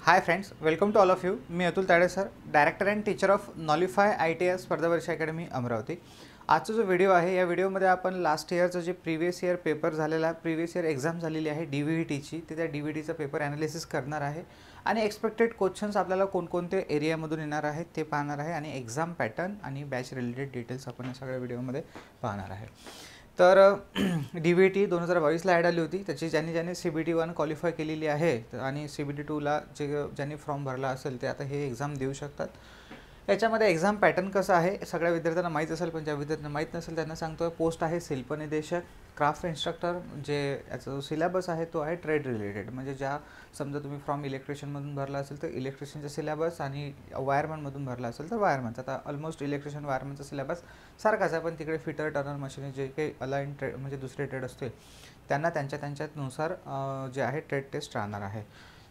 High friends, welcome to all of you. मी Atul Tade sir, director and teacher of Knowlify ITI स्पर्धा परीक्षा academy Amravati. आजचा जो व्हिडिओ आहे या व्हिडिओमध्ये आपण लास्ट इयरचं जे प्रिव्हियस इयर पेपर झालेला प्रिव्हियस इयर एक्झाम झालेली आहे DVTची, ते त्या DVTचा पेपर ॲनालिसिस करणार आहे आणि एक्सपेक्टेड क्वेश्चन्स आपल्याला कोणकोणते एरियामधून येणार आहेत ते पाहणार आहे आणि एक्झाम पॅटर्न आणि बॅच रिलेटेड डिटेल्स आपण या सगळ्या व्हिडिओमध्ये पाहणार आहे. तर DVT 2022ला ॲड आली होती. त्याची ज्यांनी CBT 1 क्वालिफाय केलेली आहे आणि CBT 2ला ज्यांनी फॉर्म भरला असेल ते आता हे एक्झाम देऊ शकतात. याच्यामध्ये एक्झाम पॅटर्न कसं आहे सगळ्या विद्यार्थ्यांना माहीत असेल, पण ज्या विद्यार्थ्यांना माहीत नसेल त्यांना सांगतो. पोस्ट आहे शिल्पनिदेशक, क्राफ्ट इन्स्ट्रक्टर. जे याचा जो सिलेबस आहे तो आहे ट्रेड रिलेटेड, म्हणजे ज्या समजा तुम्ही फ्रॉम इलेक्ट्रिशियनमधून भरला असेल तर इलेक्ट्रिशियनचा सिलेबस आणि वायरमॅनमधून भरला असेल तर वायरमॅनचा. आता ऑलमोस्ट इलेक्ट्रिशियन वायरमॅनचा सिलेबस सारखाच आहे, पण तिकडे फिटर टर्नर मशीन जे काही अलाइन ट्रेड म्हणजे दुसरे ट्रेड असते त्यांना त्यांच्यानुसार जे आहे ट्रेड टेस्ट राहणार आहे.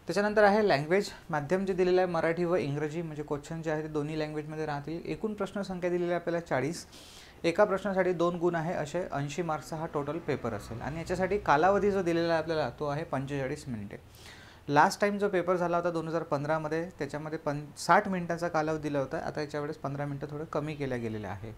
त्याच्यानंतर आहे लँग्वेज माध्यम जे दिलेलं आहे मराठी व इंग्रजी, म्हणजे क्वेश्चन जे आहे ते दोन्ही लँग्वेजमध्ये राहतील. एकूण प्रश्न संख्या दिलेली आहे आपल्याला 40. एका प्रश्नासाठी 2 गुण आहे, असे 80 मार्क्सचा हा टोटल पेपर असेल. आणि याच्यासाठी कालावधी जो दिलेला आहे आपल्याला तो आहे 45 मिनिटे. लास्ट टाईम जो पेपर झाला होता 2015मध्ये त्याच्यामध्ये 60 मिनिटाचा कालावधी दिला होता. आता याच्या वेळेस 15 मिनिटं थोडं कमी केल्या गेलेल्या आहे.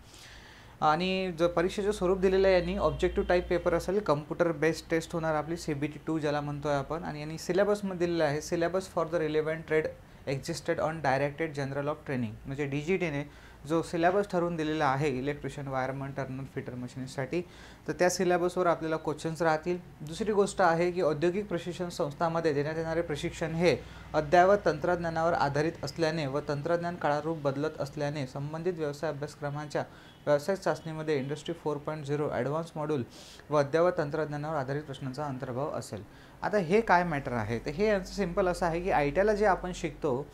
आणि जो परीक्षेचं स्वरूप दिलेलं आहे यांनी ऑब्जेक्टिव्ह टाईप पेपर असेल, कम्प्युटर बेस्ड टेस्ट होणार आपली CBT 2 ज्याला म्हणतो आहे आपण. आणि यांनी सिलेबसमध्ये दिलेलं आहे syllabus for the relevant trade existed on directed general of training, म्हणजे DGTने जो सिलेबस ठरवून दिलेला आहे इलेक्ट्रिशियन वायरमन टर्नर फिटर मशीनसाठी, तर त्या सिलेबसवर आपल्याला क्वेश्चन्स राहतील. दुसरी गोष्ट आहे की औद्योगिक प्रशिक्षण संस्थांमध्ये देण्यात येणारे प्रशिक्षण हे अद्ययावत तंत्रज्ञानावर आधारित असल्याने व तंत्रज्ञान काळानुरूप बदलत असल्याने संबंधित व्यवसाय अभ्यासक्रमांच्या व्यावसायिक चाचणीमध्ये इंडस्ट्री 4.0 ॲडव्हान्स मॉड्यूल व अद्ययावत तंत्रज्ञानावर आधारित प्रश्नांचा अंतर्भाव असेल. आता हे काय मॅटर आहे तर हे यांचं सिम्पल असं आहे की ITIला जे आपण शिकतो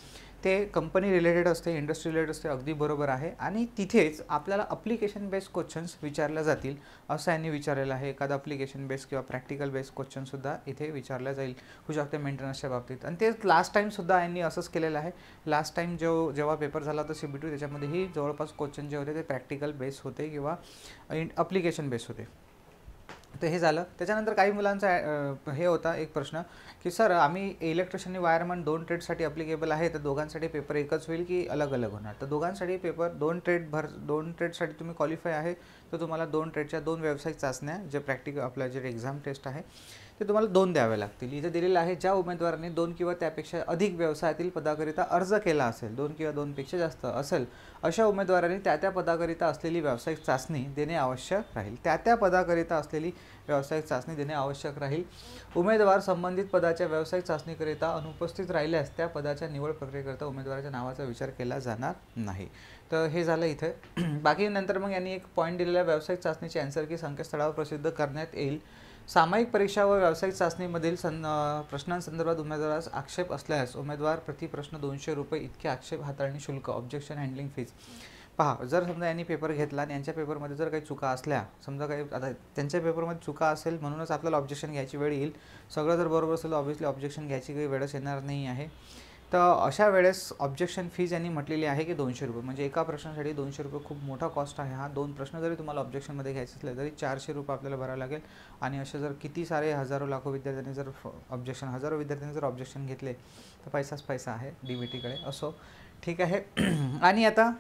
ते कंपनी रिलेटेड असते, इंडस्ट्री रिलेटेड असते, अगदी बरोबर आहे. आणि तिथेच आपल्याला अप्लिकेशन बेस्ड क्वेश्चन्स विचारल्या जातील असं यांनी विचारलेलं आहे. एखादा अप्लिकेशन बेस्ड किंवा प्रॅक्टिकल बेस्ड क्वेश्चनसुद्धा इथे विचारल्या जाईल होऊ शकते मेंटेनन्सच्या बाबतीत. आणि तेच लास्ट टाईमसुद्धा यांनी असंच केलेलं आहे. लास्ट टाईम जेव्हा पेपर झाला होता CBT त्याच्यामध्येही जवळपास क्वेश्चन जे होते ते प्रॅक्टिकल बेस होते किंवा अप्लिकेशन बेस होते. तर हे झालं. त्याच्यानंतर काही मुलांचा हे होता एक प्रश्न की सर आम्ही इलेक्ट्रिशियन आणि वायरमन 2 ट्रेडसाठी अप्लिकेबल आहे, तर दोघांसाठी पेपर एकच होईल की अलग अलग होणार. तर दोघांसाठी पेपर 2 ट्रेडसाठी तुम्ही क्वालिफाय आहे तर तुम्हाला 2 ट्रेडच्या 2 व्यावसायिक चाचण्या जे प्रॅक्टिकल आपल्या जे एक्झाम टेस्ट आहे ते तुम्हाला 2 द्यावे लागतील. इथे दिलेलं आहे ज्या उमेदवारांनी 2 किंवा त्यापेक्षा अधिक व्यवसायातील पदाकरिता अर्ज केला असेल, 2 किंवा 2पेक्षा जास्त असेल, अशा उमेदवारांनी त्या पदाकरिता असलेली व्यावसायिक चाचणी देणे आवश्यक राहील. त्या पदाकरिता असलेली व्यावसायिक चाचणी देणे आवश्यक राहील. उमेदवार संबंधित पदाच्या व्यावसायिक चाचणीकरिता अनुपस्थित राहिल्यास त्या पदाच्या निवड प्रक्रियेकरिता उमेदवाराच्या नावाचा विचार केला जाणार नाही. तर हे झालं इथे. बाकी नंतर मग यांनी एक पॉईंट दिलेला आहे व्यावसायिक चाचणीची आन्सर की संकेतस्थळावर प्रसिद्ध करण्यात येईल. सामायिक परीक्षा व व्यावसायिक चाचणीमधील प्रश्नांसंदर्भात उमेदवारास आक्षेप असल्यास उमेदवार प्रति प्रश्न 200 रुपये इतके आक्षेप हाताळणी शुल्क ऑब्जेक्शन हँडलिंग फीज. पहा, जर समजा यांनी पेपर घेतला आणि यांच्या पेपरमध्ये जर काही चुका असल्या, समजा काही आता त्यांच्या पेपरमध्ये चुका असेल म्हणूनच आपल्याला ऑब्जेक्शन घ्यायची वेळ येईल. सगळं जर बरोबर असेल ऑब्व्हियसली ऑब्जेक्शन घ्यायची काही वेळच येणार नाही आहे. तर अशा वेळेस ऑब्जेक्शन फीज यांनी म्हटलेली आहे की 200 रुपये, म्हणजे एका प्रश्नासाठी 200 रुपये खूप मोठा कॉस्ट आहे हा. 2 प्रश्न जरी तुम्हाला ऑब्जेक्शनमध्ये घ्यायचे असले तरी 400 रुपये आपल्याला भरावे लागेल. आणि असे जर किती सारे हजारो लाखो विद्यार्थ्यांनी जर हजारो विद्यार्थ्यांनी जर ऑब्जेक्शन घेतले तर पैसाच पैसा आहे DVTकडे. असो, ठीक आहे. आणि आता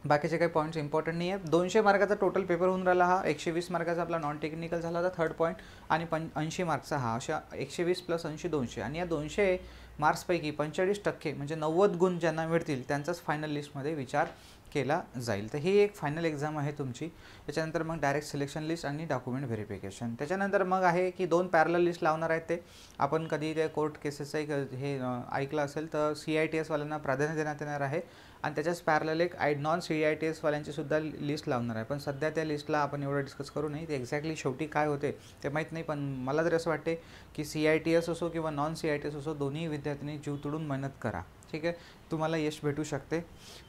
बाकीचे काही पॉईंट्स इम्पॉर्टंट नाही आहे. 200 मार्काचा टोटल पेपर होऊन राहिला हा. 120 मार्काचा आपला नॉन टेक्निकल झाला होता थर्ड पॉईंट आणि 80 मार्क्सचा हा. अशा 120 + 80 200. आणि या 200 मार्क्सपैकी 45% म्हणजे 90 गुण ज्यांना मिळतील त्यांचाच फायनल लिस्टमध्ये विचार केला जाईल. तर ही एक फायनल एक्झाम आहे तुमची. त्याच्यानंतर मग डायरेक्ट सिलेक्शन लिस्ट आणि डॉक्युमेंट व्हेरिफिकेशन. त्याच्यानंतर मग आहे की 2 पॅरलल लिस्ट लावणार आहेत. ते आपण कधी त्या कोर्ट केसेसचं एक हे ऐकलं असेल तर CITS वाल्यांना प्राधान्य देण्यात येणार आहे आणि त्याच्याच पॅरलल एक नॉन CITS वाल्यांची सुद्धा लिस्ट लावणार आहे. पण सध्या त्या लिस्टला आपण एवढं डिस्कस करू नये, ते एक्झॅक्टली शेवटी काय होते ते माहीत नाही. पण मला तरी असं वाटते की CITS असो किंवा नॉन CITS असो दोन्ही विद्यार्थ्यांनी जीव तोडून मेहनत करा, ठीक आहे. तुम्हाला यश भेटू शकते.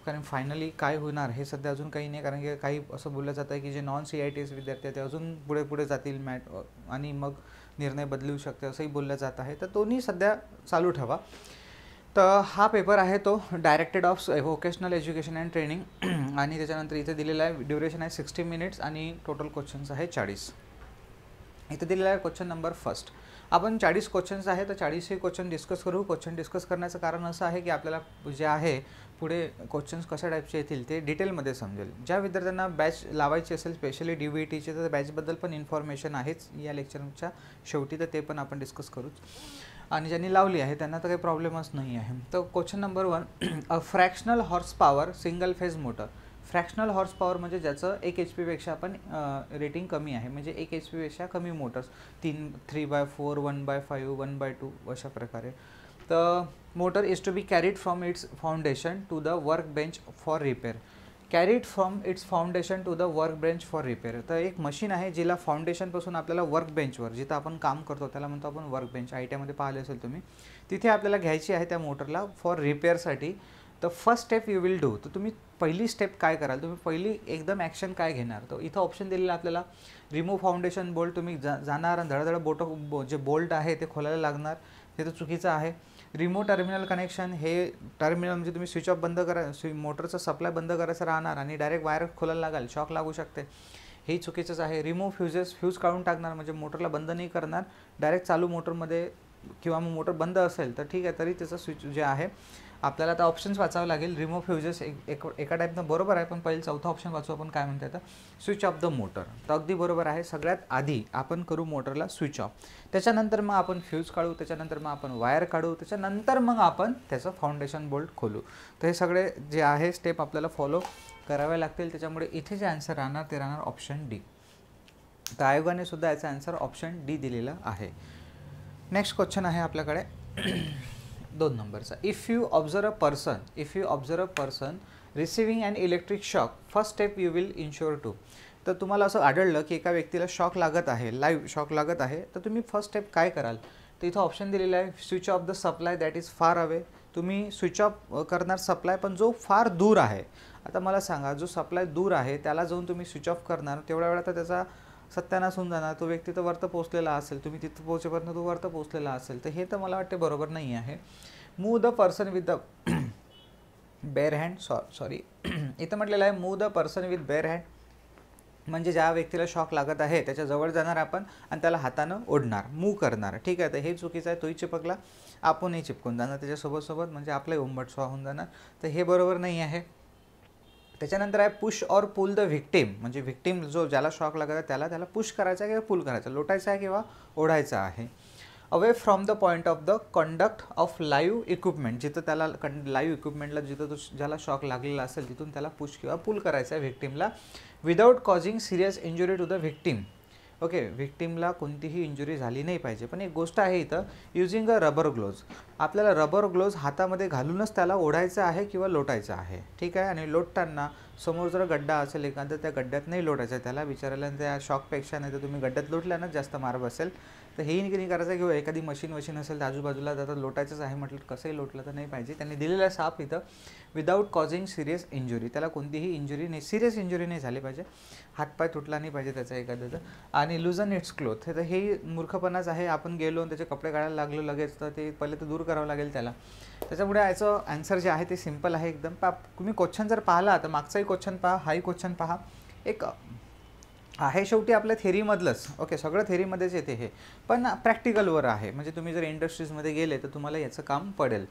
कारण फायनली काय होणार हे सध्या अजून काही नाही. कारण की काही असं बोललं जातं आहे की जे नॉन CITS विद्यार्थी आहेत ते अजून पुढे जातील आणि मग निर्णय बदलू शकते असंही बोललं जात आहे. तर दोन्ही सध्या चालू ठेवा. तर हा पेपर आहे तो directed of vocational education and training. आणि त्याच्यानंतर इथे दिलेला आहे ड्युरेशन आहे 60 मिनिट्स आणि टोटल क्वेश्चन्स आहे 40. इथे दिलेला आहे क्वेश्चन नंबर फर्स्ट. आपण 40 क्वेश्चन्स आहे, तर 40ही क्वेश्चन डिस्कस करू. क्वेश्चन डिस्कस करण्याचं कारण असं आहे की आपल्याला जे आहे पुढे क्वेश्चन्स कशा टाईपचे येतील ते डिटेलमध्ये समजेल. ज्या विद्यार्थ्यांना बॅच लावायची असेल स्पेशली DVTचे, तर बॅचबद्दल पण इन्फॉर्मेशन आहेच या लेक्चरच्या शेवटी, तर ते पण आपण डिस्कस करूच. आणि ज्यांनी लावली आहे त्यांना तर काही प्रॉब्लेमच नाही आहे. तर question number 1, a fractional horse power single phase motor. Fractional horse power म्हणजे ज्याचं 1 HP पेक्षा आपण रेटिंग कमी आहे, म्हणजे 1 HP पेक्षा कमी मोटर्स, 3/4, 1/5, 1/2 अशा प्रकारे. तर motor is to be carried from its foundation to the work bench for repair. Carried from its foundation to the work bench for repair. तर एक मशीन आहे जिला फाउंडेशनपासून आपल्याला वर्क बेंचवर, जिथं आपण काम करतो त्याला म्हणतो आपण वर्क बेंच, ITमध्ये पाहिले असेल तुम्ही, तिथे आपल्याला घ्यायची आहे त्या मोटरला फॉर रिपेअरसाठी. तर first step you will do. तर तुम्ही पहिली स्टेप काय कराल, तुम्ही पहिली एकदम ॲक्शन काय घेणार. तर इथं ऑप्शन दिलेलं आपल्याला रिमूव्ह फाउंडेशन बोल्ट. तुम्ही जाणार आणि धडाधड जे बोल्ट आहे ते खोलायला लागणार, ते तर चुकीचं आहे. रिमोट टर्मिनल कनेक्शन, हे टर्मिनल म्हणजे तुम्ही स्विच ऑफ बंद करा, मोटरचा सप्लाय बंद करायचं राहणार आणि डायरेक्ट वायर खोलायला लागाल, शॉक लागू शकते, हे चुकीचंच आहे. रिमूव्ह फ्यूज काढून टाकणार म्हणजे मोटरला बंद नाही करणार, डायरेक्ट चालू मोटरमध्ये, किंवा मग मोटर बंद असेल तर ठीक आहे, तरी त्याचं स्विच जे आहे आपल्याला आता ऑप्शन्स वाचावं लागेल. रिमूव्ह फ्यूजेस एका टाईपनं बरोबर आहे, पण पहिले चौथा ऑप्शन वाचू आपण, काय म्हणते आता, स्विच ऑफ द मोटर. तर अगदी बरोबर आहे. सगळ्यात आधी आपण करू मोटरला स्विच ऑफ, त्याच्यानंतर मग आपण फ्यूज काढू, त्याच्यानंतर मग आपण वायर काढू, त्याच्यानंतर मग आपण त्याचं फाउंडेशन बोल्ट खोलू. तर हे सगळे जे आहे स्टेप आपल्याला फॉलो करावे लागतील. त्याच्यामुळे इथे जे आन्सर राहणार ते राहणार ऑप्शन डी. तर आयोगाने सुद्धा याचा आन्सर ऑप्शन डी दिलेला आहे. नेक्स्ट क्वेश्चन आहे आपल्याकडे 2 नंबरचा. If you observe a person receiving an electric shock, first step you will ensure to. तर तुम्हाला असं आढळलं की एका व्यक्तीला शॉक लागत आहे, लाईव्ह शॉक लागत आहे, तर तुम्ही फर्स्ट स्टेप काय कराल. तर इथं ऑप्शन दिलेला आहे switch off the supply that is far away. तुम्ही स्विच ऑफ करणार सप्लाय पण जो फार दूर आहे. आता मला सांगा, जो सप्लाय दूर आहे त्याला जाऊन तुम्ही स्विच ऑफ करणार, तेवढ्या वेळा तर त्याचा सत्यानाश होऊन जाणार, तो व्यक्ती तर वरतं पोहोचलेला असेल, तुम्ही तिथं पोहोचेपर्यंत तो वरतं पोहोचलेला असेल, तर हे तर मला वाटते बरोबर नाही आहे. Move the person with the bare hand, sorry इथं म्हटलेलं आहे move the person with bare hand, म्हणजे ज्या व्यक्तीला शॉक लागत आहे त्याच्याजवळ जाणार आपण आणि त्याला हातानं ओढणार, मूव करणार. ठीक आहे, तर हे चुकीचं आहे. तोही चिपकला, आपणही चिपकून जाणार त्याच्यासोबत, म्हणजे आपलाही उंबट स्वा होऊन जाणार, तर हे बरोबर नाही आहे. त्याच्यानंतर आहे push or pull the victim, म्हणजे व्हिक्टिम जो ज्याला शॉक लागत आहे त्याला पुश करायचा आहे किंवा पुल करायचा, लोटायचा आहे किंवा ओढायचा आहे. Away from the point of the conduct of live equipment, जिथं त्याला लाईव्ह इक्विपमेंटला जिथं तो ज्याला शॉक लागलेला असेल तिथून त्याला पुश किंवा पुल करायचा आहे व्हिक्टिमला, without causing serious injury to the victim. Okay, व्हिक्टिमला कोणतीही इंजुरी झाली नाही पाहिजे. पण एक गोष्ट आहे इथं, युजिंग अ रबर ग्लोव्ज, आपल्याला रबर ग्लोव्ज हातामध्ये घालूनच त्याला ओढायचं आहे किंवा लोटायचं आहे. ठीक आहे, आणि लोटताना समोर जर गड्डा असेल एखादा, त्या गड्ड्यात नाही लोटायचं त्याला, विचारायला त्या शॉकपेक्षा नाही तर तुम्ही गड्ड्यात लोटल्यानंच जास्त मार बसेल. तर हेही नाही करायचं किंवा एखादी मशीन असेल तर आजूबाजूला जातात लोटायचंच आहे म्हटलं, कसंही लोटलं तर नाही पाहिजे. त्यांनी दिलेला साप इथं विदाऊट कॉजिंग सिरियस इंजुरी, त्याला कोणतीही इंजुरी नाही, सिरियस इंजुरी नाही झाली पाहिजे, हातपाय तुटला नाही पाहिजे त्याचा एखाद्याचा. आणि लुजन इट्स क्लोथ, तर हे मूर्खपणाच आहे. आपण गेलो आणि त्याचे कपडे काढायला लागलो लगेच, तर ते पहिले तर दूर करावं लागेल त्याला. त्याच्यामुळे याचं आन्सर जे आहे ते सिम्पल आहे एकदम. तुम्ही क्वेश्चन जर पाहिला तर मागचाही क्वेश्चन पहा, हाही क्वेश्चन पहा, एक आहे शेवटी आपल्या थेरीमधलंच. ओके, सगळं थेरीमध्येच येते हे, पण प्रॅक्टिकलवर आहे, म्हणजे तुम्ही जर इंडस्ट्रीजमध्ये गेले तर तुम्हाला याचं काम पडेल.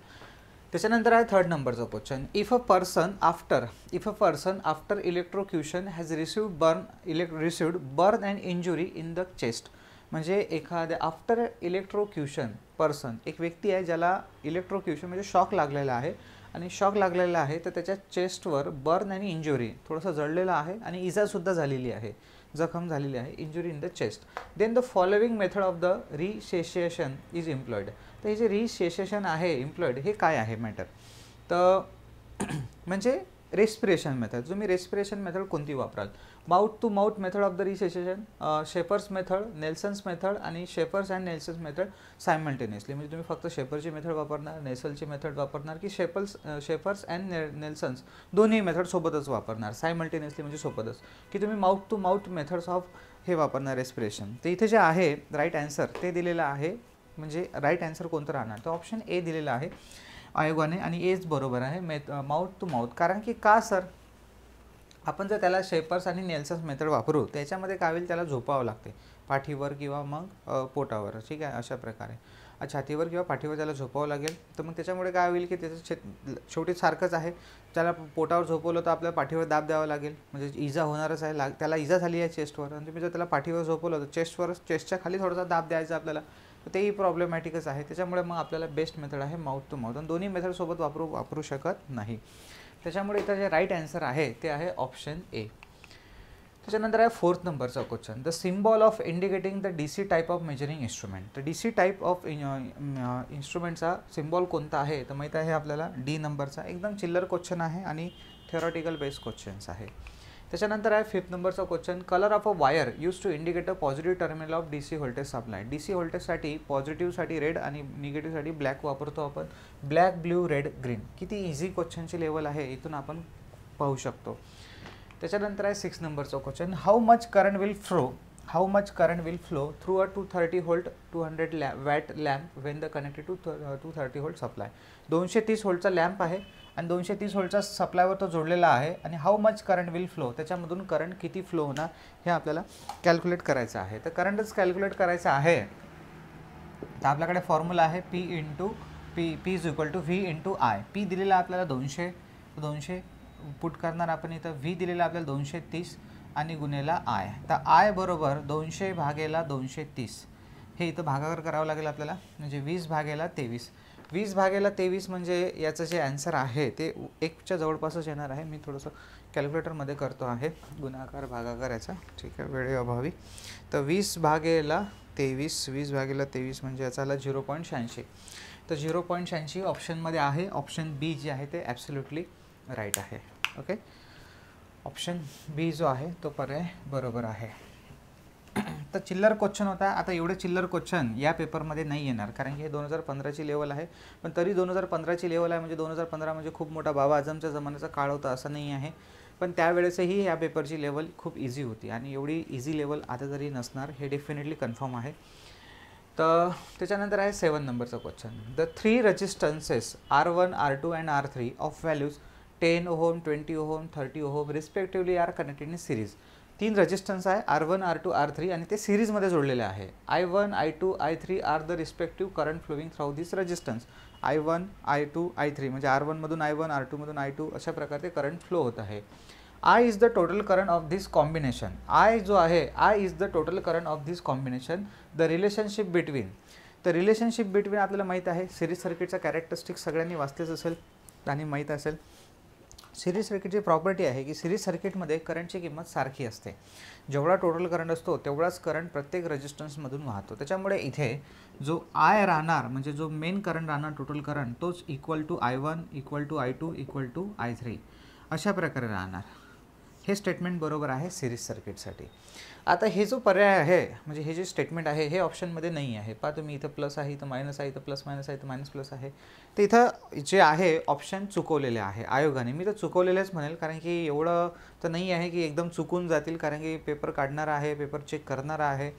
त्याच्यानंतर आहे 3rd नंबरचा question. If a person after electrocution has received burn and injury in the chest, म्हणजे एखाद्या आफ्टर इलेक्ट्रोक्युशन पर्सन, एक व्यक्ती आहे ज्याला इलेक्ट्रोक्युशन म्हणजे शॉक लागलेला आहे, आणि शॉक लागलेला आहे तर त्याच्या चेस्टवर बर्न आणि इंजुरी, थोडंसं जळलेलं आहे आणि इजासुद्धा झालेली आहे, जखम झालेली आहे, injury in the chest. Then the following method of the resuscitation is employed. तर हे जे रिसेशिएशन आहे एम्प्लॉयड, हे काय आहे मॅटर, तर म्हणजे रेस्पिरेशन मेथड. तुम्ही रेस्पिरेशन मेथड कोणती वापराल, mouth to mouth method of the resuscitation, Schafer's method, Nelson's method आणि Schafer's and Nelson's method simultaneously, म्हणजे तुम्ही फक्त शेपरची मेथड वापरणार, नेसलची मेथड वापरणार, की शेपर्स अँड नेल्सन्स दोन्ही मेथड सोबतच वापरणार सायमल्टेनियसली, म्हणजे सोबतच, की तुम्ही mouth to mouth methods of हे वापरणार रेस्पिरेशन. तर इथे जे आहे राईट आन्सर ते दिलेलं आहे, म्हणजे राईट आन्सर कोणतं राहणार, तर ऑप्शन ए दिलेला आहे आयोगाने, आणि एच बरोबर आहे, माउथ टू माउथ. कारण की का सर, आपण जर त्याला शेपर्स आणि नेल्सन्स मेथड वापरू त्याच्यामध्ये काय होईल, त्याला झोपावं लागते पाठीवर किंवा मग पोटावर, ठीक आहे, अशा प्रकारे छातीवर किंवा पाठीवर त्याला झोपावं लागेल. तर मग त्याच्यामुळे काय होईल की त्याचं शेवटी सारखंच आहे, त्याला पोटावर झोपवलं तर आपल्याला पाठीवर दाब द्यावा लागेल, म्हणजे इजा होणारच आहे. त्याला इजा झाली आहे चेस्टवर आणि तुम्ही जर त्याला पाठीवर झोपवलं तर चेस्टच्या खाली थोडासा दाब द्यायचा आपल्याला, तर तेही प्रॉब्लेमॅटिकच आहे. त्याच्यामुळे मग आपल्याला बेस्ट मेथड आहे माउथ टू माउथ, आणि दोन्ही मेथड सोबत वापरू शकत नाही. त्याच्यामुळे इथं जे राईट आन्सर आहे ते आहे ऑप्शन ए. त्याच्यानंतर आहे 4th नंबरचा question, the symbol of indicating the DC type of measuring instrument. तर DC टाईप ऑफ इन्स्ट्रुमेंटचा सिम्बॉल कोणता आहे तर माहीत आहे आपल्याला D नंबरचा. एकदम चिल्लर क्वेश्चन आहे आणि थेरॉटिकल बेस्ड क्वेश्चन्स आहे. त्याच्यानंतर आहे 5th नंबरचा question, colour of a wire use to indicate a positive terminal of DC voltage supply. DC व्होल्टेजसाठी पॉझिटिव्हसाठी रेड आणि निगेटिव्हसाठी ब्लॅक वापरतो आपण. Black, blue, red, green. किती इझी क्वेश्चनची लेवल आहे इथून आपण पाहू शकतो. त्याच्यानंतर आहे 6th नंबरचा question, how much current will flow through a 230 volt 200 watt lamp when the connected to 230 volt supply. 230 व्होल्टचा लॅम्प आहे आणि 230 व्होल्टचा सप्लायवर तो जोडलेला आहे, आणि how much current will flow, त्याच्यामधून करंट किती फ्लो होणार हे आपल्याला कॅल्क्युलेट करायचं आहे. तर करंटच कॅल्क्युलेट करायचं आहे, तर आपल्याकडे फॉर्म्युला आहे P is equal to V into I. P दिलेला आपल्याला 200 पुट करणार आपण इथं, V दिलेला आपल्याला 230 आणि गुणेला आय. तर आय बरोबर 200 भागेला 230, हे इथं भागाकार करावं लागेल आपल्याला, म्हणजे 20 भागेला 23. 20 भागेला 23 म्हणजे याचं जे आन्सर आहे ते 1च्या जवळपासच येणार आहे. मी थोडंसं कॅल्क्युलेटरमध्ये करतो आहे गुणाकार भागाकार याचा, ठीक आहे, वेळेअभावी. तर 20 भागेला 23 म्हणजे याचा आला 0.86. तर 0.86 ऑप्शनमध्ये आहे. ऑप्शन बी जे आहे ते ॲब्सोल्युटली राईट आहे. ओके, ऑप्शन बी जो आहे तो पर्याय बरोबर आहे. तर चिल्लर क्वेश्चन होता. आता एवढे चिल्लर क्वेश्चन या पेपरमध्ये नाही येणार, कारण की हे 2015ची लेवल आहे. पण तरी 2015ची लेवल आहे म्हणजे 2015 म्हणजे खूप मोठा बाबा आझमच्या जमान्याचा काळ होता असं नाही आहे. पण त्यावेळेसही या पेपरची लेवल खूप इझी होती, आणि एवढी इझी लेवल आता तरी नसणार हे डेफिनेटली कन्फर्म आहे. तर त्याच्यानंतर आहे 7 नंबरचा question, the 3 resistances R1, R2 and R3 of values 10 ohm, 20 ohm, 30 ohm respectively are connected in series. 3 resistance आहे R1, R2, R3 आणि ते सिरीजमध्ये जोडलेले आहे. I1, I2, I3 are the respective current flowing through this resistance. I1, I2, I3 म्हणजे R1 मधून I1, R2 मधून I2 अशा प्रकारे करंट फ्लो होत आहे. I is the total current of this combination. I जो आहे, I is the total current of this combination. The relationship between. तर रिलेशनशिप बिटवीन आपल्याला माहीत आहे. सिरीज सर्किटचा कॅरेक्टरिस्टिक सगळ्यांनी वाचलेच असेल आणि माहीत असेल. सिरीज सर्किटची प्रॉपर्टी आहे की सिरीज सर्किटमध्ये करंटची किंमत सारखी असते. जेवढा टोटल करंट असतो तेवढाच करंट प्रत्येक रेजिस्टन्समधून वाहतो. त्याच्यामुळे इथे जो आय राहणार म्हणजे जो मेन करंट राहणार टोटल करंट तोच equal to I1 equal to I2 equal to I3 अशा प्रकारे राहणार. हे स्टेटमेंट बरोबर आहे सिरीज सर्किटसाठी. आता हे जो पर्याय आहे म्हणजे हे जे स्टेटमेंट आहे हे ऑप्शनमध्ये नाही आहे. पहा तुम्ही, इथं प्लस आहे, इथं मायनस आहे, इथं प्लस मायनस आहे, इथं मायनस प्लस आहे. तर इथं जे आहे ऑप्शन चुकवलेले आहे आयोगाने. मी तर चुकवलेलेच म्हणेल, कारण की एवढं तर नाही आहे की एकदम चुकून जातील, कारण की पेपर काढणारा आहे, पेपर चेक करणारा आहे.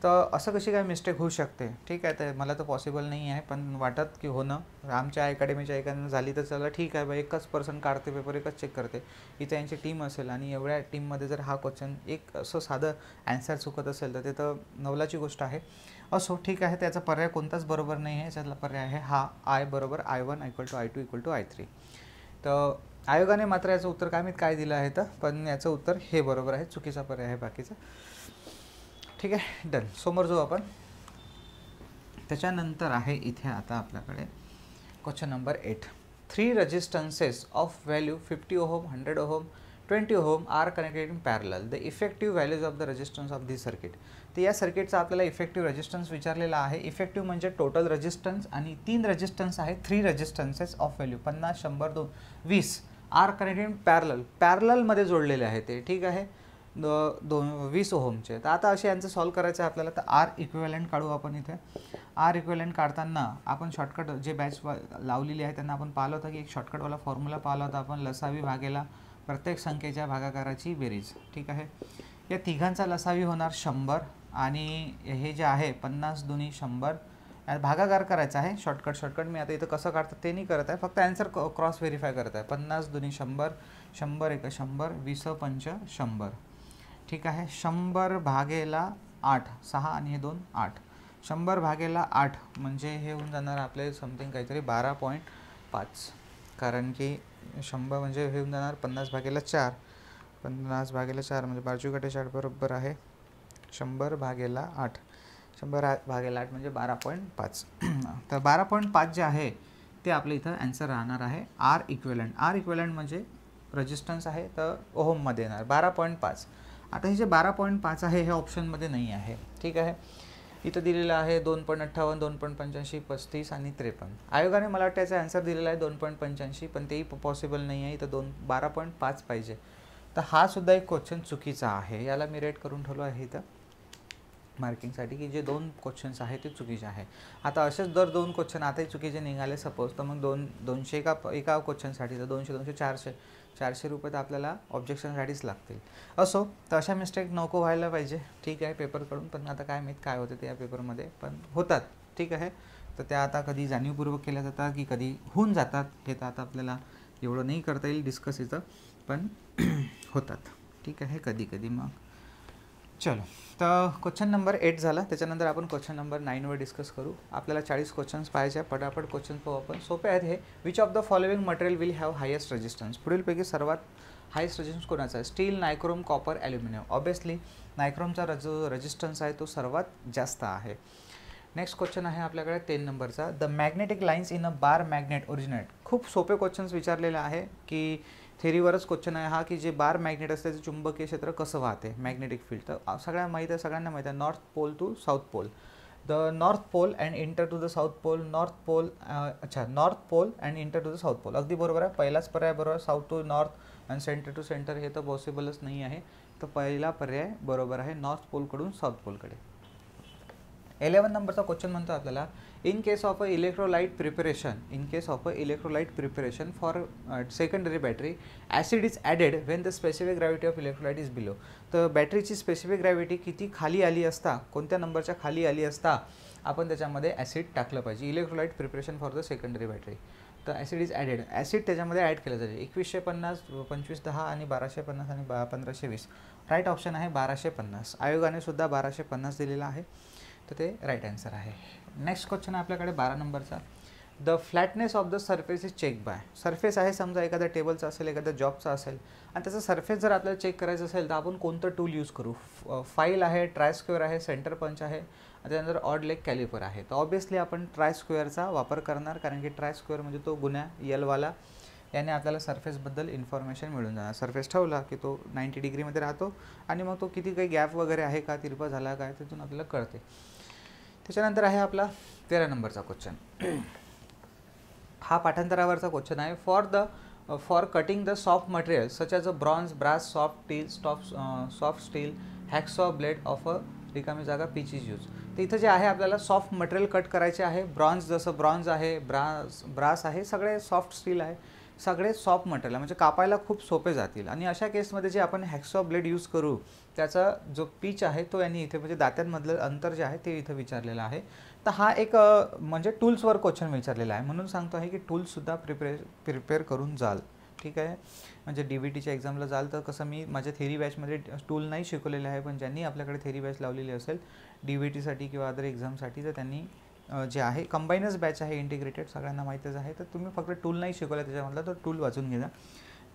तर असं कशी काय मिस्टेक होऊ शकते. ठीक आहे, तर मला तर पॉसिबल नाही आहे, पण वाटत की होणं आमच्या अकॅडमीच्या एकानं झाली तर चला ठीक आहे बा, एकच पर्सन काढते पेपर, एकच चेक करते. इथं यांची टीम असेल आणि एवढ्या टीममध्ये जर हा क्वेश्चन एक असं साधं ॲन्सर चुकत असेल तर ते तर नवलाची गोष्ट आहे. असो, ठीक आहे, त्याचा पर्याय कोणताच बरोबर नाही आहे. त्यातला पर्याय आहे हा आय बरोबर I1 equal to I2 equal to I3. तर आयोगाने मात्र याचं उत्तर काय माहीत काय दिलं आहे, तर पण याचं उत्तर हे बरोबर आहे, चुकीचा पर्याय आहे बाकीचा. ठीक आहे, डन. समोर जाऊ आपण. त्याच्यानंतर आहे इथे आता आपल्याकडे question number 8. 3 resistances of value 50 ohm, 100 ohm, 20 ohm are connected in parallel. The effective values of the resistance of this circuit. तर या सर्किटचा आपल्याला इफेक्टिव्ह रेजिस्टन्स विचारलेला आहे. इफेक्टिव्ह म्हणजे टोटल रेजिस्टन्स, आणि 3 रेजिस्टन्स आहे. 3 resistances of value 50, 100, 2, 20 are connected in parallel. पॅरललमध्ये जोडलेले आहे ते. ठीक आहे, 20 ओहमचे. तर आता असे यांचं सॉल्व करायचं आहे आपल्याला. तर आर इक्विव्हॅलंट काढू आपण इथे. आर इक्विव्हॅलंट काढताना आपण शॉर्टकट जे बॅच लावलेली आहे त्यांना आपण पाहिलं होतं की एक शॉर्टकटवाला फॉर्म्युला पाहिला होता आपण, लसावी भागेला प्रत्येक संख्येच्या भागाकाराची बेरीज. ठीक आहे, या तिघांचा लसावी होणार 100, आणि हे जे आहे 50 दुनी 100 भागाकार करायचा आहे. शॉर्टकट मी आता इथं कसं काढतं ते नाही करत आहे, फक्त आन्सर क्रॉस व्हेरीफाय करत आहे. 50 दुनी 100, 100 एक 100, 20 पंच 100. ठीक आहे. 100 भागेला 8, 6 आणि हे 2 8. 100 भागेला 8 म्हणजे हे होऊन जाणार आपले समथिंग काहीतरी 12.5, कारण की 100 म्हणजे हे होऊन जाणार 50 भागेला 4, 50 भागेला 4 म्हणजे बाजूकडे 4 बरोबर आहे 100 भागेला 8. 100 भागेला 8 म्हणजे 12.5. तर 12.5 जे आहे ते आपलं इथं ॲन्सर राहणार आहे. आर इक्विवलंट म्हणजे रेजिस्टन्स आहे, तर ओहममध्ये येणार 12.5. आता हे जे 12.5 आहे हे ऑप्शनमध्ये नाही आहे. ठीक आहे. इथं दिलेलं आहे 2.58, 2.85, 35 आणि 53. आयोगाने मला वाटतं याचा ॲन्सर दिलेला आहे 2.85, पण तेही पॉसिबल नाही आहे. इथं 12.5 पाहिजे. तर हा सुद्धा एक क्वेश्चन चुकीचा आहे. याला मी रेट करून ठेवलो आहे इथं मार्किंगसाठी, की जे 2 क्वेश्चन्स आहे ते चुकीचे आहे. आता असेच जर 2 क्वेश्चन आताही चुकीचे निघाले सपोज, तर मग 200 एका क्वेश्चनसाठी तर 200 400 400 रुपये तर आपल्याला ऑब्जेक्शनसाठीच लागतील. असो, तर अशा मिस्टेक नको व्हायला पाहिजे. ठीक आहे पेपरकडून, पण आता काय माहीत काय होते ते या पेपरमध्ये, पण होतात. ठीक आहे. तर त्या आता कधी जाणीवपूर्वक केल्या जातात की कधी होऊन जातात, हे तर आता आपल्याला एवढं नाही करता येईल डिस्कस इथं, पण होतात. ठीक आहे. कधी मग चलो, तर क्वेश्चन नंबर 8 झाला. त्याच्यानंतर आपण क्वेश्चन नंबर 9वर डिस्कस करू. आपल्याला 40 क्वेश्चन्स पाहायचे आहे. पटापट क्वेश्चन पाहू आपण. सोपे आहेत हे. Which of the following material will have highest resistance? पुढीलपैकी सर्वात हायेस्ट रेजिस्टन्स कोणाचा आहे? Steel, nichrome, copper, aluminium. Obviously नायक्रोमचा जो रेजिस्टन्स आहे तो सर्वात जास्त आहे. नेक्स्ट क्वेश्चन आहे आपल्याकडे 10 नंबरचा. The magnetic lines in a bar magnet originate. खूप सोपे क्वेश्चन्स विचारलेले आहे, की थेरीवरच क्वेश्चन आहे हा, की जे बार मॅग्नेट असते त्याचं चुंबकीय क्षेत्र कसं वाहते, मॅग्नेटिक फील्ड. तर सगळ्यांना माहीत आहे north pole to south pole. The north pole and enter to the south pole. North pole and enter to the south pole. अगदी बरोबर आहे. पहिलाच पर्याय बरोबर. साऊथ टू नॉर्थ आणि सेंटर टू सेंटर हे तर पॉसिबलच नाही आहे. तर पहिला पर्याय बरोबर आहे, नॉर्थ पोलकडून साऊथ पोलकडे. 11 नंबरचा क्वेश्चन म्हणतो आपल्याला, in case of a electrolyte preparation for secondary battery acid is added when the specific gravity of electrolyte is below. तर बॅटरीची स्पेसिफिक ग्रॅव्हिटी किती खाली आली असता, कोणत्या नंबरच्या खाली आली असता आपण त्याच्यामध्ये ॲसिड टाकलं पाहिजे. Electrolyte preparation for the secondary battery. तर ॲसिड इज ॲडेड, ॲसिड त्याच्यामध्ये ॲड केलं जाते. 2150, 2510 आणि 1250 आणि 1520. राईट ऑप्शन आहे 1250. आयोगाने सुद्धा 1250 दिलेला आहे, तर ते राईट आन्सर आहे. नेक्स्ट क्वेश्चन आहे आपल्याकडे 12 नंबरचा. The flatness of the surface is check by. Surface आहे समजा एखाद्या टेबलचा असेल, एखाद्या जॉबचा असेल, आणि त्याचा सर्फेस जर आपल्याला चेक करायचं असेल तर आपण कोणतं टूल यूज करू? फाईल आहे, ट्रायस्क्वेअर आहे, सेंटर पंच आहे, त्यानंतर ऑड लेग कॅलिपर आहे. तर ऑब्वियसली आपण ट्रायस्क्वेअरचा वापर करणार, कारण की ट्रायस्क्वेअर म्हणजे तो गुन्हा यलवाला, याने आपल्याला सर्फेसबद्दल इन्फॉर्मेशन मिळून जाणार. सर्फेस ठेवला की तो 90 डिग्रीमध्ये राहतो आणि मग तो किती काही गॅप वगैरे आहे का, तिरपा झाला काय, तिथून आपल्याला कळते. त्याच्यानंतर आहे आपला 13 नंबरचा क्वेश्चन. हा पाठांतरावरचा क्वेश्चन आहे. For cutting the soft material such as a bronze, brass, soft steel, hacksaw blade of a रिकामी जागा पिच इज यूज. तर इथं जे आहे आपल्याला सॉफ्ट मटेरियल कट करायचे आहे. जसं ब्रॉन्झ आहे, ब्रास आहे, सगळे सॉफ्ट स्टील आहे, सगळे सॉफ्ट मटेरियल म्हणजे कापायला खूप सोपे जातील. आणि अशा केसमध्ये जे आपण हॅकसॉ ब्लेड यूज करू त्याचा जो पिच आहे तो यांनी इथे म्हणजे दात्यांमधलं अंतर जे आहे ते इथं विचारलेलं आहे. तर हा एक म्हणजे टूल्सवर क्वेश्चन विचारलेला आहे, म्हणून सांगतो आहे की टूल्ससुद्धा प्रिपेअर करून जाल. ठीक आहे. म्हणजे DVTच्या एक्झामला जाल तर कसं मी माझ्या थेरी बॅचमध्ये टूल नाही शिकवलेले आहे, पण ज्यांनी आपल्याकडे थेरी बॅच लावलेली असेल DVTसाठी किंवा अदर एक्झामसाठी तर त्यांनी जे आहे कंबाईनच बॅच आहे इंटिग्रेटेड, सगळ्यांना माहीतच आहे. तर तुम्ही फक्त टूल नाही शिकवला त्याच्यामधला तर टूल वाचून घ्या.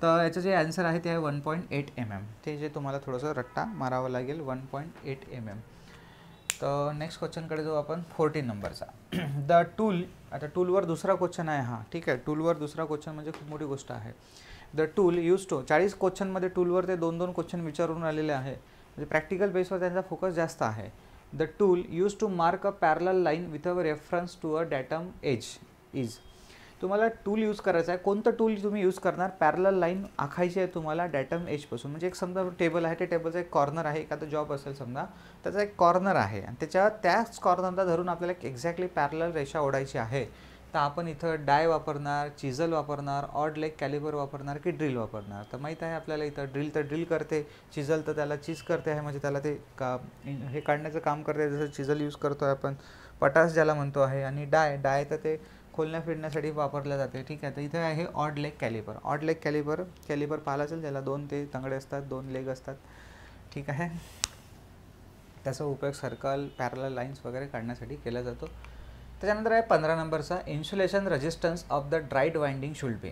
तर याचं जे आन्सर आहे ते आहे 1.8 mm. ते जे तुम्हाला थोडंसं रट्टा मारावं लागेल 1.8 mm. तर नेक्स्ट क्वेश्चनकडे जाऊ आपण 14 नंबरचा. The tool. आता टूलवर दुसरा क्वेश्चन आहे हा. ठीक आहे. टूलवर दुसरा क्वेश्चन म्हणजे खूप मोठी गोष्ट आहे. द टूल यूज टू 40 क्वेश्चनमध्ये टूलवर ते 2-2 क्वेश्चन विचारून आलेले आहे, म्हणजे प्रॅक्टिकल बेसवर त्यांचा फोकस जास्त आहे. The tool use to mark a parallel line with a reference to a datum edge is. तुम्हाला टूल यूज करायचं आहे. कोणतं टूल तुम्ही यूज करणार? पॅरलल लाईन आखायची आहे तुम्हाला डॅटम एजपासून. म्हणजे एक समजा टेबल आहे, त्या टेबलचा एक कॉर्नर आहे, एखादा जॉब असेल समजा त्याचा एक कॉर्नर आहे आणि त्याच कॉर्नरला धरून आपल्याला एक्झॅक्टली पॅरलल रेषा ओढायची आहे. तर आपण इथं डाय वापरणार, चिझल वापरणार, ऑड लेग कॅलिपर वापरणार की ड्रिल वापरणार? तर माहीत आहे आपल्याला इथं ड्रिल तर ड्रिल करते, चिझल तर त्याला चीज करते आहे, म्हणजे त्याला ते हे काढण्याचं काम करते, जसं चिझल यूज करतो आहे आपण. पटास ज्याला म्हणतो आहे, आणि डाय तर ते खोलण्या फिरण्यासाठी वापरलं जाते, ठीक आहे. तर इथे आहे odd leg calliper. Odd leg calliper पाहिला असेल, त्याला 2 ते तंगडे असतात, 2 लेग असतात, ठीक आहे. त्याचा उपयोग सर्कल, पॅरलल लाईन्स वगैरे काढण्यासाठी केला जातो. त्याच्यानंतर आहे 15 नंबरचा, insulation resistance of the dried winding should be.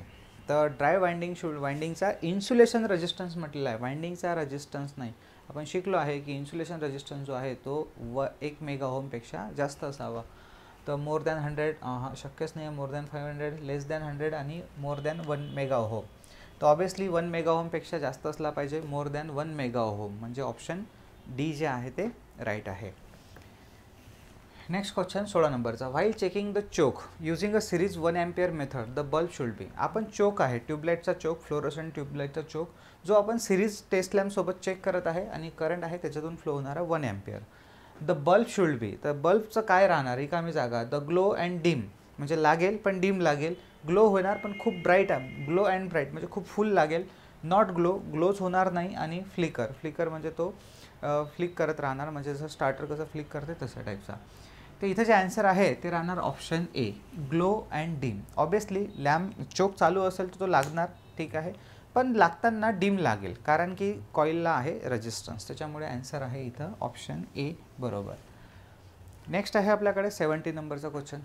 तर ड्राय वाइंडिंगचा इन्सुलेशन रेजिस्टन्स म्हटलेला आहे, वाइंडिंगचा रेजिस्टन्स नाही. आपण शिकलो आहे की इन्सुलेशन रेजिस्टन्स जो आहे तो 1 मेगा ओमपेक्षा जास्त असावा. तर मोर दॅन 100 शक्यच नाही आहे, मोर दॅन 500, लेस दॅन 100 आणि मोर दॅन 1 मेगा ओहम. तर ऑब्वियसली 1 मेगा ओमपेक्षा जास्त असला पाहिजे, मोर दॅन 1 मेगा ओहम, म्हणजे ऑप्शन डी जे आहे ते राईट आहे. नेक्स्ट क्वेश्चन 16 नंबरचा, while checking the choke using a series 1 ampere method the bulb should be. आपण चोक आहे, ट्यूबलाईटचा चोक, फ्लोरोसेंट ट्यूबलाईटचा चोक, जो आपण सिरीज टेस्ट लॅम्पसोबत चेक करत आहे आणि करंट आहे त्याच्यातून फ्लो होणारा 1 एम्पियर. द बल्ब शुड बी, तर बल्बचं काय राहणार, रिकामी जागा. द ग्लो अँड डिम, म्हणजे लागेल पण डिम लागेल. ग्लो होणार पण खूप ब्राईट आहे, ग्लो अँड ब्राईट म्हणजे खूप फुल लागेल. नॉट ग्लोच होणार नाही. आणि फ्लिकर म्हणजे तो फ्लिक करत राहणार, म्हणजे जसं स्टार्टर कसं फ्लिक करते तसं टाईपचा. तर इथं जे आन्सर आहे ते राहणार option A, glow and dim. Obviously lamp choke चालू असेल तर तो लागणार, ठीक आहे, पण लागताना डिम लागेल, कारण की कॉईलला आहे रेजिस्टन्स. त्याच्यामुळे आन्सर आहे इथं ऑप्शन ए बरोबर. नेक्स्ट आहे आपल्याकडे 17 नंबरचा क्वेश्चन.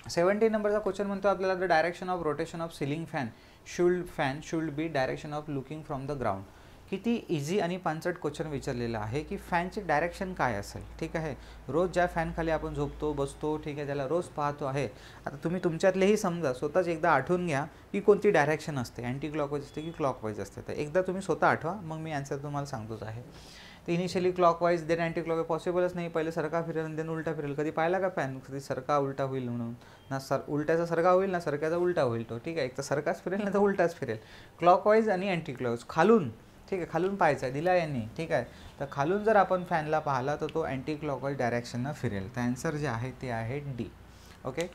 17 नंबरचा क्वेश्चन म्हणतो आपल्याला, the direction of rotation of ceiling fan should be direction of looking from the ground. किती इझी आणि पांचट क्वेश्चन विचारलेला आहे की फॅनची डायरेक्शन काय असेल, ठीक आहे. रोज ज्या फॅनखाली आपण झोपतो, बसतो, ठीक आहे, त्याला रोज पाहतो आहे. आता तुम्ही तुमच्यातलेही समजा, स्वतःच एकदा आठवून घ्या की कोणती डायरेक्शन असते, अँटी क्लॉकवाईज असते की क्लॉकवाईज असते. तर एकदा तुम्ही स्वतः आठवा, मग मी आन्सर तुम्हाला सांगतोच आहे. तर initially clockwise, then anti clockwise पॉसिबलच नाही. पहिले सरका फिरेल, देन उलटा फिरेल. कधी पाहिला का फॅन कधी सरका उलटा होईल म्हणून? ना उलट्याचा सरका होईल ना सरक्याचा उलटा होईल तो, ठीक आहे. एक तर सरकाच फिरेल ना तर उलटाच फिरेल. क्लॉकवाईज आणि अँटी क्लॉकवाईज खालून, ठीक आहे, खालून पाहायचं आहे, दिला यांनी, ठीक आहे. तर खालून जर आपण फॅनला पाहिला तर तो अँटी क्लॉकवाईज डायरेक्शननं फिरेल. तर आन्सर जे आहे ते आहे डी. ओके.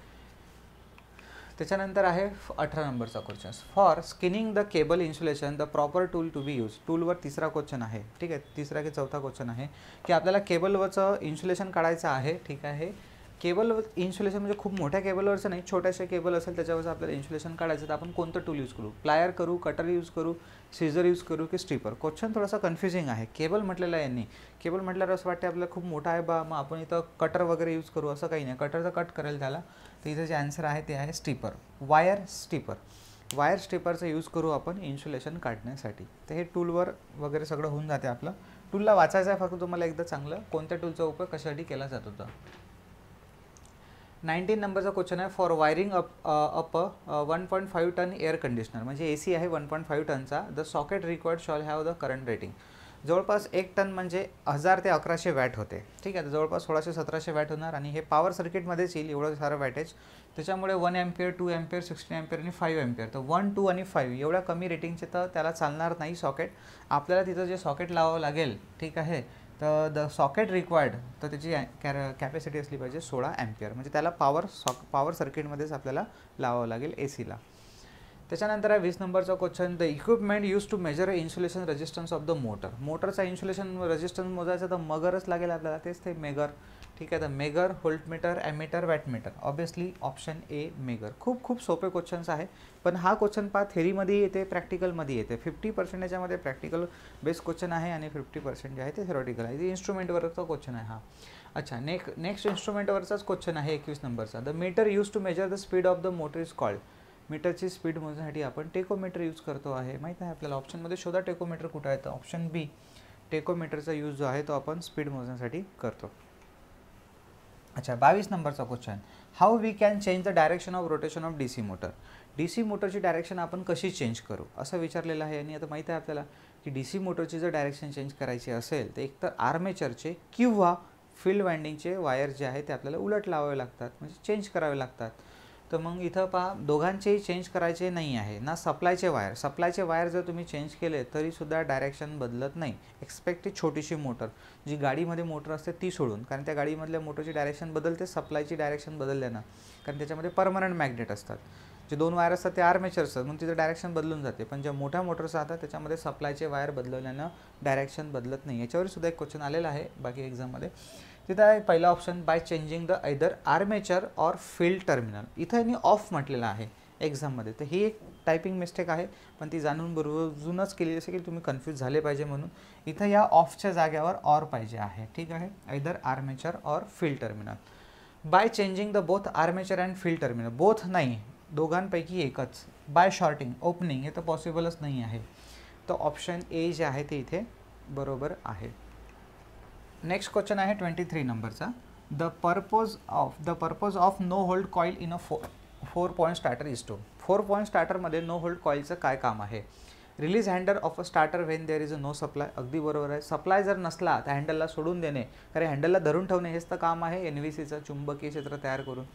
त्याच्यानंतर आहे 18 नंबरचा question, for skinning the cable insulation the proper tool to be use. टूलवर तिसरा क्वेश्चन आहे, ठीक आहे, तिसरा की चौथा क्वेश्चन आहे की आपल्याला केबलवरचं इन्सुलेशन काढायचं आहे, ठीक आहे. केबल इन्सुलेशन म्हणजे खूप मोठ्या केबलवरचं नाही, छोट्याशा केबल असेल त्याच्यावरचं आपल्याला इन्सुलेशन काढायचं. तर आपण कोणतं टूल यूज करू, प्लायर करू, कटर यूज करू, सीझर यूज करू की स्ट्रिपर. क्वेश्चन थोडासा कन्फ्युजिंग आहे. केबल म्हटलेलं आहे यांनी, केबल म्हटल्यावर असं वाटते आपल्याला खूप मोठा आहे बा, मग आपण इथं कटर वगैरे यूज करू, असं काही नाही. कटरचं कट करेल त्याला. तर इथं जे आन्सर आहे ते आहे स्ट्रिपर, वायर स्ट्रिपरचा यूज करू आपण इन्सुलेशन काढण्यासाठी. तर हे टूलवर वगैरे सगळं होऊन जाते आपलं. टूलला वाचायचं आहे फक्त तुम्हाला एकदा चांगलं, कोणत्या टूलचा उपयोग कशासाठी केला जात होता. 19 नंबरचा क्वेश्चन आहे, for wiring up 1.5 ton air conditioner, म्हणजे AC आहे 1.5 टनचा. The socket required shall have the current rating. जवळपास 1 टन म्हणजे 1000 ते 1100 वॅट होते, ठीक आहे. जवळपास 1600-1700 वॅट होणार, आणि हे पॉवर सर्किटमध्येच येईल एवढं सारं वॅटेज. त्याच्यामुळे 1 एम्पियर, 2 एम्पियर, 16 एम्पियर आणि 5 एम्पियर. तर 1, 2 आणि 5 एवढ्या कमी रेटिंगचे तर त्याला चालणार नाही सॉकेट. आपल्याला तिथं जे सॉकेट लावावं लागेल, ठीक आहे, तर द सॉकेट रिक्वायर्ड, तर त्याची कॅपॅसिटी असली पाहिजे 16 एम्पियर, म्हणजे त्याला पॉवर सर्किटमध्येच आपल्याला लावावं लागेल ACला. त्याच्यानंतर आहे 20 नंबरचा question, the equipment use to measure insulation resistance of the motor. मोटरचा इन्सुलेशन रेजिस्टन्स मोजायचं तर मगरच लागेल आपल्याला, तेच ते मेगर, ठीक आहे. तर megger, voltmeter, ammeter, wattmeter. Obviously option A megger. खूप सोपे क्वेश्चन्स आहे, पण हा क्वेश्चन पहा थेरीमध्ये येते, प्रॅक्टिकलमध्ये येते. 50% याच्यामध्ये प्रॅक्टिकल बेस क्वेश्चन आहे आणि 50% जे आहे ते थेरॉटिकल आहे. इन्स्ट्रुमेंटवरचा क्वेश्चन आहे हा. अच्छा, नेक्स्ट इन्स्ट्रुमेंटवरचाच क्वेश्चन आहे 21 नंबरचा, the meter use to measure the speed of the motor is called. मीटरची स्पीड मोजण्यासाठी आपण टेकोमीटर यूज करतो आहे, माहीत आहे आपल्याला. ऑप्शनमध्ये शोधा टेकोमीटर कुठं आहे, तर ऑप्शन बी, टेकोमीटरचा यूज जो आहे तो आपण स्पीड मोजण्यासाठी करतो. अच्छा, 22 नंबरचा question, how we can change the direction of rotation of DC motor. DC मोटरची डायरेक्शन आपण कशी चेंज करू असं विचारलेलं आहे. आणि आता माहीत आहे आपल्याला की DC मोटरची जर डायरेक्शन चेंज करायची असेल तर एकतर आर्मेचरचे किंवा फील्ड वाइंडिंगचे वायर जे आहे ते आपल्याला उलट लावावे लागतात, म्हणजे चेंज करावे लागतात. तर मग इथं पहा दोघांचेही चेंज करायचे नाही आहे ना. सप्लायचे वायर जर तुम्ही चेंज केले तरीसुद्धा डायरेक्शन बदलत नाही. एक्सपेक्ट छोटीशी मोटर, जी गाडीमध्ये मोटर असते ती सोडून, कारण त्या गाडीमधल्या मोटरची डायरेक्शन बदलते सप्लायची डायरेक्शन बदलल्यानं, कारण त्याच्यामध्ये परमनंट मॅग्नेट असतात. जे 2 वायर असतात ते आर्मेचर असतात, म्हणून तिचं डायरेक्शन बदलून जाते. पण ज्या मोठ्या मोटर्स असतात त्याच्यामध्ये सप्लायचे वायर बदलवल्यानं डायरेक्शन बदलत नाही. याच्यावर सुद्धा एक क्वेश्चन आलेला आहे बाकी एक्झाममध्ये. तिथं आहे पहिला option by changing the either armature or field terminal. इथं यांनी ऑफ म्हटलेलं आहे एक्झाममध्ये, तर ही एक टायपिंग मिस्टेक आहे, पण ती जाणून बुजूनच केली असेल की तुम्ही कन्फ्यूज झाले पाहिजे म्हणून. इथं या ऑफच्या जागेवर ऑर पाहिजे आहे. ठीक आहे, either armature or field terminal. By changing the both armature and field terminal, both नाही, दोघांपैकी एकच. बाय शॉर्टिंग, ओपनिंग, हे तर पॉसिबलच नाही आहे. तर ऑप्शन ए जे आहे ते इथे बरोबर आहे. नेक्स्ट क्वेश्चन आहे 23 नंबरचा. The purpose of no hold coil in a 4 point starter is to. 4 point स्टार्टरमध्ये नो होल्ड कॉईलचं काय काम आहे? Release handle of a starter when there is a no supply. अगदी बरोबर आहे. सप्लाय जर नसला तर हँडलला सोडून देणे, कारण हँडलला धरून ठेवणे हेच तर काम आहे NVCचं, चुंबकीय क्षेत्र तयार करून.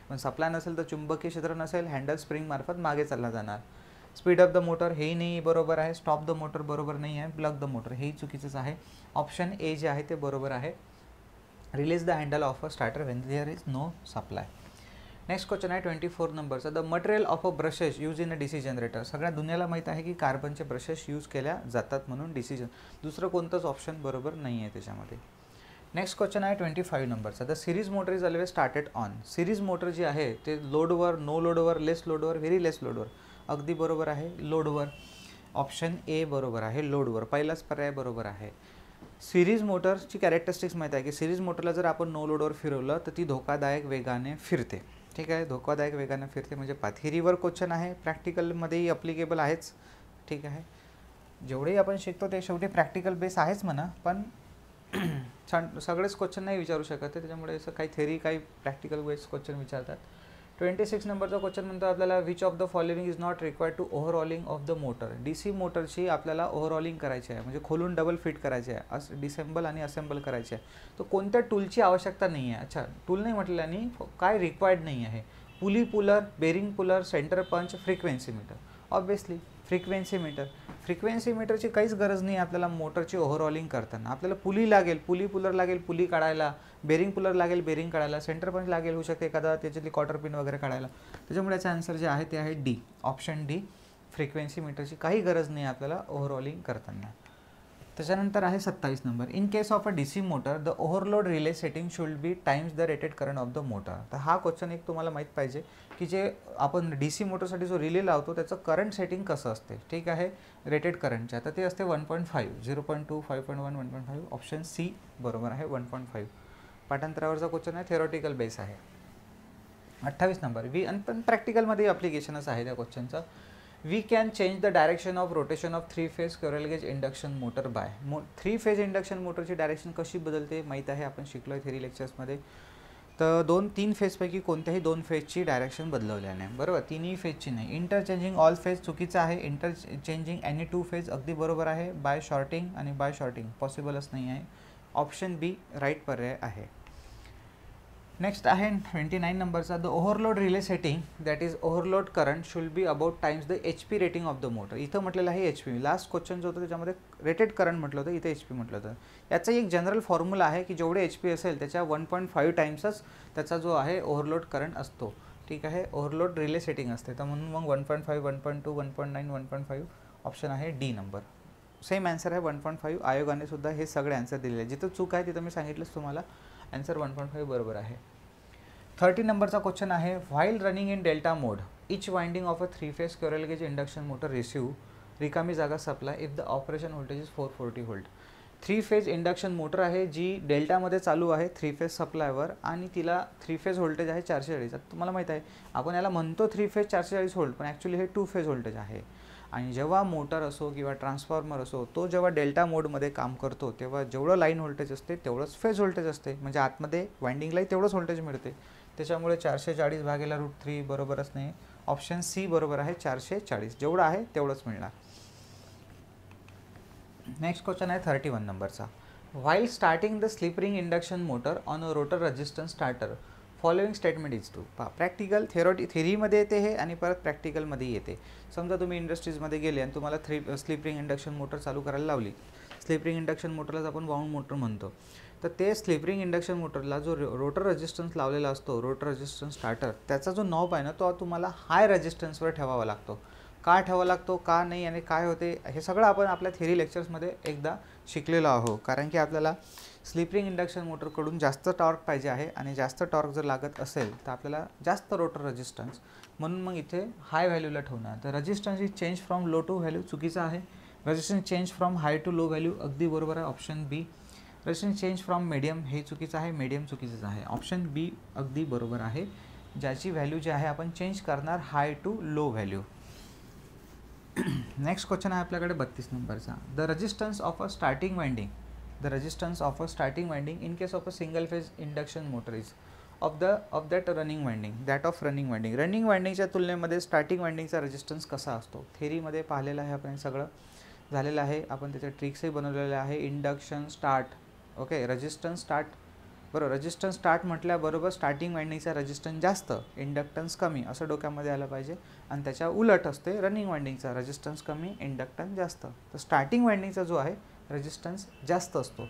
पण सप्लाय नसेल तर चुंबकीय क्षेत्र नसेल, हँडल स्प्रिंग मार्फत मागे चालला जाणार. स्पीड अप द मोटर, हेही नाही बरोबर आहे. स्टॉप द मोटर बरोबर नाही आहे. प्लग द मोटर, हेही चुकीचंच आहे. ऑप्शन ए जे आहे ते बरोबर आहे. Release the handle of a starter when there is no supply. Next question आहे 24 नंबरचा. The material of a brushes use in a DC generator. सगळ्या दुनियाला माहीत आहे की कार्बनचे ब्रशेस यूज केल्या जातात म्हणून DC दुसरं कोणतंच ऑप्शन बरोबर नाही आहे त्याच्यामध्ये. नेक्स्ट क्वेश्चन आहे 25 नंबरचा. The series motor is always started on. Series motor जी आहे ते लोडवर, नो लोडवर, लेस लोडवर, व्हेरी लेस लोडवर. अगदी बरोबर आहे, लोडवर. ऑप्शन ए बरोबर आहे, लोडवर. पहिलाच पर्याय बरोबर आहे. सिरीज मोटरची कॅरेक्टरिस्टिक्स माहीत आहे की सिरीज मोटरला जर आपण नो लोडवर फिरवलं तर ती धोकादायक वेगाने फिरते. ठीक आहे, धोकादायक वेगाने फिरते म्हणजे थिअरीवर क्वेश्चन आहे, प्रॅक्टिकलमध्येही अप्लिकेबल आहेच. ठीक आहे, जेवढेही आपण शिकतो ते शेवटी प्रॅक्टिकल बेस आहेच म्हणा, पण छान सगळेच क्वेश्चन नाही विचारू शकत आहे, त्याच्यामुळे असं काही थिअरी काही प्रॅक्टिकल बेस क्वेश्चन विचारतात. 26 नंबरचा क्वेश्चन म्हणतो आपल्याला which of the following is not required to overhauling of the motor. DC मोटरची आपल्याला ओव्हरऑलिंग करायची आहे, म्हणजे खोलून डबल फिट करायची आहे, डिसेंबल आणि असेंबल करायची आहे. तर कोणत्या टूलची आवश्यकता नाही आहे. अच्छा, टूल नाही म्हटल्याने काय रिक्वायर्ड नाही आहे. Pulley puller, bearing puller, centre punch, frequency meter. Obviously frequency meter. Frequency मीटरची काहीच गरज नाही आपल्याला मोटरची ओव्हरऑलिंग करताना. आपल्याला पुली लागेल, पुली पुलर लागेल पुली काढायला, बेरिंग पुलर लागेल बेरिंग काढायला, सेंटर पंच लागेल होऊ शकते एखादा त्याच्यातली क्वार्टर पिन वगैरे काढायला. त्याच्यामुळे याचं आन्सर जे आहे ते आहे डी, ऑप्शन डी. फ्रिक्वेन्सी मीटरची काही गरज नाही आपल्याला ओव्हरऑलिंग करताना. त्याच्यानंतर आहे 27 number. In case of a DC motor the overload relay setting should be times the rated current of the motor. तर हा क्वेश्चन एक तुम्हाला माहीत पाहिजे की जे आपण DC मोटरसाठी जो रिले लावतो त्याचं करंट सेटिंग कसं असते. ठीक आहे, रेटेड करंटच्या, तर ते असते 1.5, 0.2, 5.1, 1.5. ऑप्शन सी बरोबर आहे, 1.5. पाठांतरावरचा क्वेश्चन आहे, थेरॉटिकल बेस आहे. 28 नंबर. पण प्रॅक्टिकलमध्ये ॲप्लिकेशनच आहे त्या क्वेश्चनचं. We can change the direction of rotation of 3 phase squirrel cage induction motor by. 3 phase induction मोटरची डायरेक्शन कशी बदलते माहीत आहे, आपण शिकलो आहे थेरी लेक्चर्समध्ये. तर 2-3 फेजपैकी कोणत्याही 2 फेजची डायरेक्शन बदलवल्याने नाही, बरोबर. तिन्ही फेजची नाही. इंटरचेंजिंग ऑल फेज चुकीचं आहे. इंटरचेंजिंग एनी 2 फेज अगदी बरोबर आहे. बाय शॉर्टिंग आणि बाय शॉर्टिंग पॉसिबलच नाही आहे. ऑप्शन बी राईट पर्याय आहे. नेक्स्ट आहे 29 नंबरचा. The overload relay setting that is overload current should be about times the HP rating of the motor. इथं म्हटलेलं आहे HP. लास्ट क्वेश्चन जो होतं त्याच्यामध्ये रेटेड करंट म्हटलं होतं, इथे HP म्हटलं होतं. याचा एक जनरल फॉर्म्युला आहे की जेवढे HP असेल त्याच्या 1.5 टाइम्सच त्याचा जो आहे ओव्हरलोड करंट असतो. ठीक आहे, ओव्हरलोड रिले सेटिंग असते, तर म्हणून मग 1.5, 1.2, 1.9, 1.5 ऑप्शन आहे डी नंबर. सेम आन्सर आहे 1.5. आयोगाने सुद्धा हे सगळे आन्सर दिलेले आहे. जिथं चूक आहे तिथं मी सांगितलंच तुम्हाला. आन्सर 1.5 बरोबर आहे. 30 नंबरचा क्वेश्चन आहे. While running in delta mode each winding of a 3 phase squirrel cage induction motor receive रिकामी जागा supply if the operation voltage is 440 volt. 3 phase induction motor आहे जी डेल्टामध्ये चालू आहे 3 फेज सप्लायवर, आणि तिला 3 फेज व्होल्टेज आहे 440. आता तुम्हाला माहीत आहे आपण याला म्हणतो 3 फेज 440 व्होल्ट, पण ॲक्च्युली हे 2 फेज व्होल्टेज आहे. आणि जेव्हा मोटर असो किंवा ट्रान्सफॉर्मर असो तो जेव्हा डेल्टा मोडमध्ये काम करतो तेव्हा जेवढं लाईन व्होल्टेज असते तेवढंच फेज व्होल्टेज असते, म्हणजे आतमध्ये वाइंडिंगलाही तेवढंच व्होल्टेज मिळते. त्याच्यामुळे 440 भागेला √3 बरोबरच नाही. ऑप्शन सी बरोबर आहे, 440 जेवढं आहे तेवढंच मिळणार. नेक्स्ट क्वेश्चन आहे 31 नंबरचा. While starting the slip ring induction motor on a rotor resistance starter following statement is true. Practical थेरीमध्ये येते हे आणि परत प्रॅक्टिकलमध्ये येते. समजा तुम्ही इंडस्ट्रीजमध्ये गेले आणि तुम्हाला स्लिप रिंग इंडक्शन मोटर चालू करायला लावली. स्लिप रिंग इंडक्शन मोटरलाच आपण वाऊंड मोटर म्हणतो. तर ते स्लिप रिंग इंडक्शन मोटरला जो रोटर रेजिस्टन्स लावलेला असतो, रोटर रेजिस्टन्स स्टार्टर, त्याचा जो नॉब आहे ना तो तुम्हाला हाय रेजिस्टन्सवर ठेवावा लागतो. का ठेवावा लागतो, का नाही आणि काय होते, हे सगळं आपण आपल्या थेरी लेक्चर्समध्ये एकदा शिकलेलो आहोत. कारण की आपल्याला स्लिप रिंग इंडक्शन मोटरकडून जास्त टॉर्क पाहिजे आहे आणि जास्त टॉर्क जर लागत असेल तर आपल्याला जास्त रोटर रेजिस्टन्स, म्हणून मग इथे हाय व्हॅल्यूला ठेवणार. तर resistance is change from low to value चुकीचं आहे. Resistance change from high to low value अगदी बरोबर आहे, option B. Resistance change from medium हे चुकीचं आहे, मीडियम चुकीचंच आहे, ऑप्शन बी अगदी बरोबर आहे. ज्याची व्हॅल्यू जी आहे आपण चेंज करणार high to low value. Next question आहे आपल्याकडे 32 नंबरचा. The resistance of a starting winding, the resistance of a starting winding in case of a single phase induction motor is of that running winding, that of running winding. Running वाइंडिंगच्या तुलनेमध्ये starting वाइंडिंगचा resistance कसा असतो थेरीमध्ये पाहिलेलं आहे आपण, सगळं झालेलं आहे, आपण त्याचे ट्रिक्सही बनवलेले आहे. Induction start, okay, resistance start, बरोबर. रेजिस्टन्स स्टार्ट म्हटल्याबरोबर स्टार्टिंग वाइंडिंगचा रेजिस्टन्स जास्त, इंडक्टन्स कमी असं डोक्यामध्ये आलं पाहिजे. आणि त्याच्या उलट असते रनिंग वाइंडिंगचा रेजिस्टन्स कमी, इंडक्टन्स जास्त. तर स्टार्टिंग वाइंडिंगचा जो आहे रेजिस्टन्स जास्त असतो,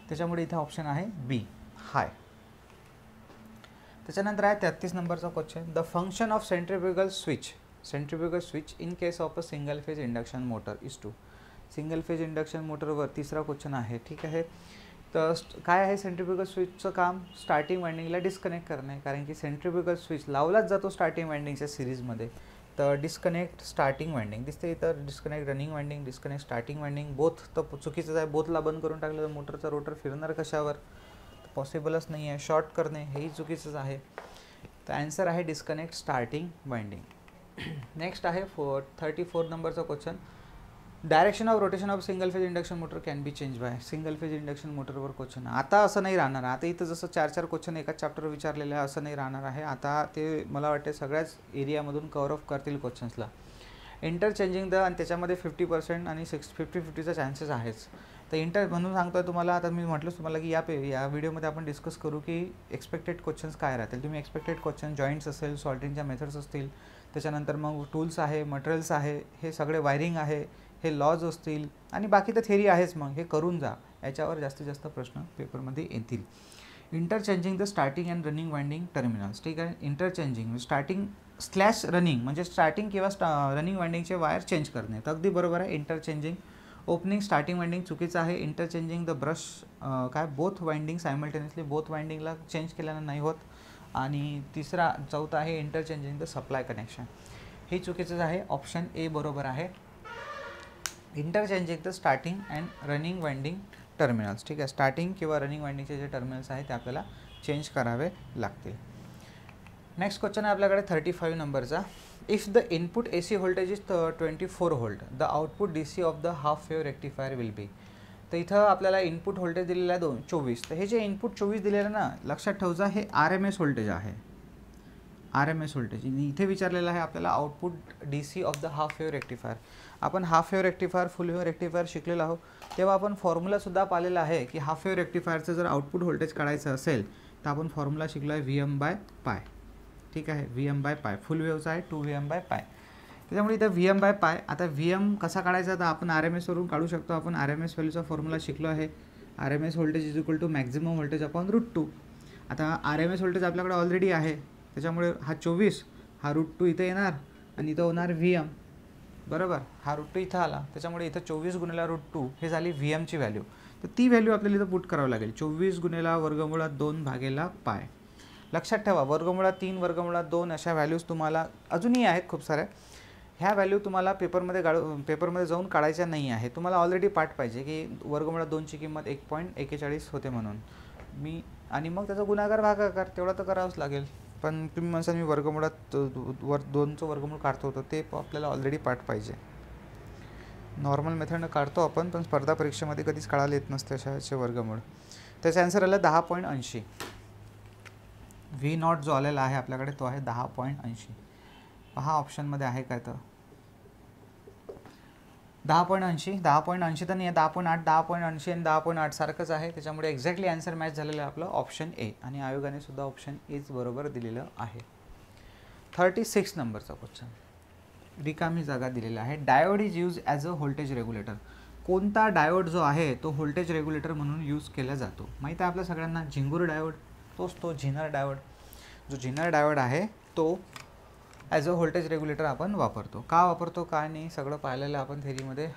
त्याच्यामुळे इथे ऑप्शन आहे बी हाय. त्याच्यानंतर आहे 33 नंबरचा question. The function of centrifugal switch in case of a single phase induction motor is to. Single phase induction मोटरवर तिसरा क्वेश्चन आहे, ठीक आहे. तर काय आहे सेंट्रीफ्युगल स्विचचं काम? स्टार्टिंग वाइंडिंगला डिस्कनेक्ट करणे, कारण की सेंट्रीफ्युगल स्विच लावलाच जातो स्टार्टिंग वाइंडिंगच्या सिरीजमध्ये. तर डिस्कनेक्ट स्टार्टिंग वाइंडिंग दिसते इथं, disconnect running winding, disconnect starting winding, both तर चुकीचंच आहे. बोथला बंद करून टाकलं तर मोटरचा रोटर फिरणार कशावर? पॉसिबलच नाही आहे. शॉर्ट करणे हेही चुकीचंच आहे. तर ॲन्सर आहे डिस्कनेक्ट स्टार्टिंग वाइंडिंग. नेक्स्ट आहे 34 नंबरचा question. Direction of rotation of single phase induction motor can be change bye. Single phase induction मोटरवर क्वेश्चन आता असं नाही राहणार. आता इथं जसं 4 क्वेश्चन एकाच चॅप्टर विचारलेले आहे असं नाही राहणार आहे. आता ते मला वाटते सगळ्याच एरियामधून कव्हर ऑफ करतील क्वेश्चन्सला. इंटरचेंजिंग द, आणि त्याच्यामध्ये 50% आणि 50-50चा चान्सेस आहेच. तर म्हणून सांगतो आहे तुम्हाला. आता मी म्हटलंच तुम्हाला की या व्हिडिओमध्ये आपण डिस्कस करू की एक्सपेक्टेड क्वेश्चन्स काय राहतील. तुम्ही एक्सपेक्टेड क्वेश्चन जॉईंट्स असेल, सॉल्टिंगच्या मेथड्स असतील, त्याच्यानंतर मग टूल्स आहे, मटेरियल्स आहे, हे सगळे वायरिंग आहे, हे लॉज असतील, आणि बाकी तर थेरी आहेच. मग हे करून जा, याच्यावर जास्तीत जास्त प्रश्न पेपरमध्ये येतील. Interchanging the starting and running winding terminals, ठीक आहे. इंटरचेंजिंग स्टार्टिंग / रनिंग म्हणजे स्टार्टिंग किंवा रनिंग वाइंडिंगचे वायर चेंज करणे, तर अगदी बरोबर आहे इंटरचेंजिंग. ओपनिंग स्टार्टिंग वाइंडिंग चुकीचं आहे. Interchanging the brush both winding simultaneously, both वाइंडिंगला चेंज केल्यानं नाही होत. आणि चौथा आहे इंटरचेंजिंग द सप्लाय कनेक्शन, हे चुकीचंच आहे. ऑप्शन ए बरोबर आहे. Interchanging the starting and running winding terminals, ठीक आहे. स्टार्टिंग किंवा रनिंग वाइंडिंगचे जे टर्मिनल्स आहेत ते आपल्याला चेंज करावे लागतील. नेक्स्ट क्वेश्चन आहे आपल्याकडे 35 नंबरचा. If the input AC voltage is 24 volt, the output DC of the half wave rectifier will be. तर इथं आपल्याला इनपुट व्होल्टेज दिलेलं आहे 24. तर हे जे इनपुट 24 दिलेलं ना, लक्षात ठेवजा हे RMS व्होल्टेज आहे. RMS व्होल्टेज इथे विचारलेलं आहे आपल्याला output DC of the half wave rectifier. आपण half wave rectifier, full wave rectifier शिकलेलो आहोत, तेव्हा आपण फॉर्म्युलासुद्धा पाहिलेला आहे की हाफ वेव्ह रेक्टिफायरचं जर आउटपुट व्होल्टेज काढायचं असेल तर आपण फॉर्म्युला शिकलो आहे VM/π, ठीक आहे. VM/π फुल वेव्हचा आहे 2VM/π. त्याच्यामुळे इथं VM/π. आता VM कसा काढायचा तर आपण RMS वरून काढू शकतो. आपण RMS व्हॅल्यूचा फॉर्म्युला शिकलो आहे. RMS voltage is equal to maximum voltage upon √2. आता RMS व्होल्टेज आपल्याकडे ऑलरेडी आहे, त्याच्यामुळे हा 24, हा √2 इथे येणार आणि इथं होणार VM, बरोबर. हा √2 इथं आला, त्याच्यामुळे इथं 24 गुणिले √2 हे झाली VMची व्हॅल्यू. तर ती व्हॅल्यू आपल्याला इथं पुट करावं लागेल. 24 गुणिले वर्गमुळात 2/π. लक्षात ठेवा वर्गमुळात 3, वर्गमुळात 2 अशा व्हॅल्यूज तुम्हाला अजूनही आहेत खूप साऱ्या. ह्या व्हॅल्यू तुम्हाला पेपरमध्ये जाऊन काढायच्या नाही आहे. तुम्हाला ऑलरेडी पाठ पाहिजे की वर्गमुळात 2ची किंमत 1.41 होते म्हणून आणि मग त्याचा गुणाकार भागाकार तेवढा तर करावंच लागेल. पण तुम्ही म्हणसाल मी वर्गमुळात 2चं वर्गमूळ काढतो होतं, ते आपल्याला ऑलरेडी पाठ पाहिजे. नॉर्मल मेथडनं काढतो आपण, पण स्पर्धा परीक्षेमध्ये कधीच काढायला येत नसते अशाचे वर्गमूळ. त्याचा आन्सर आला 10.80. V0 जो आलेला आहे आपल्याकडे तो आहे 10.80. पहा ऑप्शनमध्ये आहे काय तर 10.80. 10.80 तर नाही आहे, 10.8, 10.80 आणि 10.8 सारखंच आहे. त्याच्यामुळे एक्झॅक्टली आन्सर मॅच झालेलं आहे आपलं ऑप्शन ए, आणि आयोगाने सुद्धा ऑप्शन एच बरोबर दिलेलं आहे. 36 नंबरचा क्वेश्चन. रिकामी जागा दिलेला आहे. Diode is use as a voltage regulator. कोणता डायोड जो आहे तो व्होल्टेज रेग्युलेटर म्हणून यूज केला जातो? माहीत आहे आपल्या सगळ्यांना, झिंगूर डायोड, तोच तो झिनर डायोड. जो झिनर डायोड आहे तो ॲज अ व्होल्टेज रेग्युलेटर आपण वापरतो. का वापरतो काय नाही सगळं पाहिलेलं आपण थेरीमध्ये.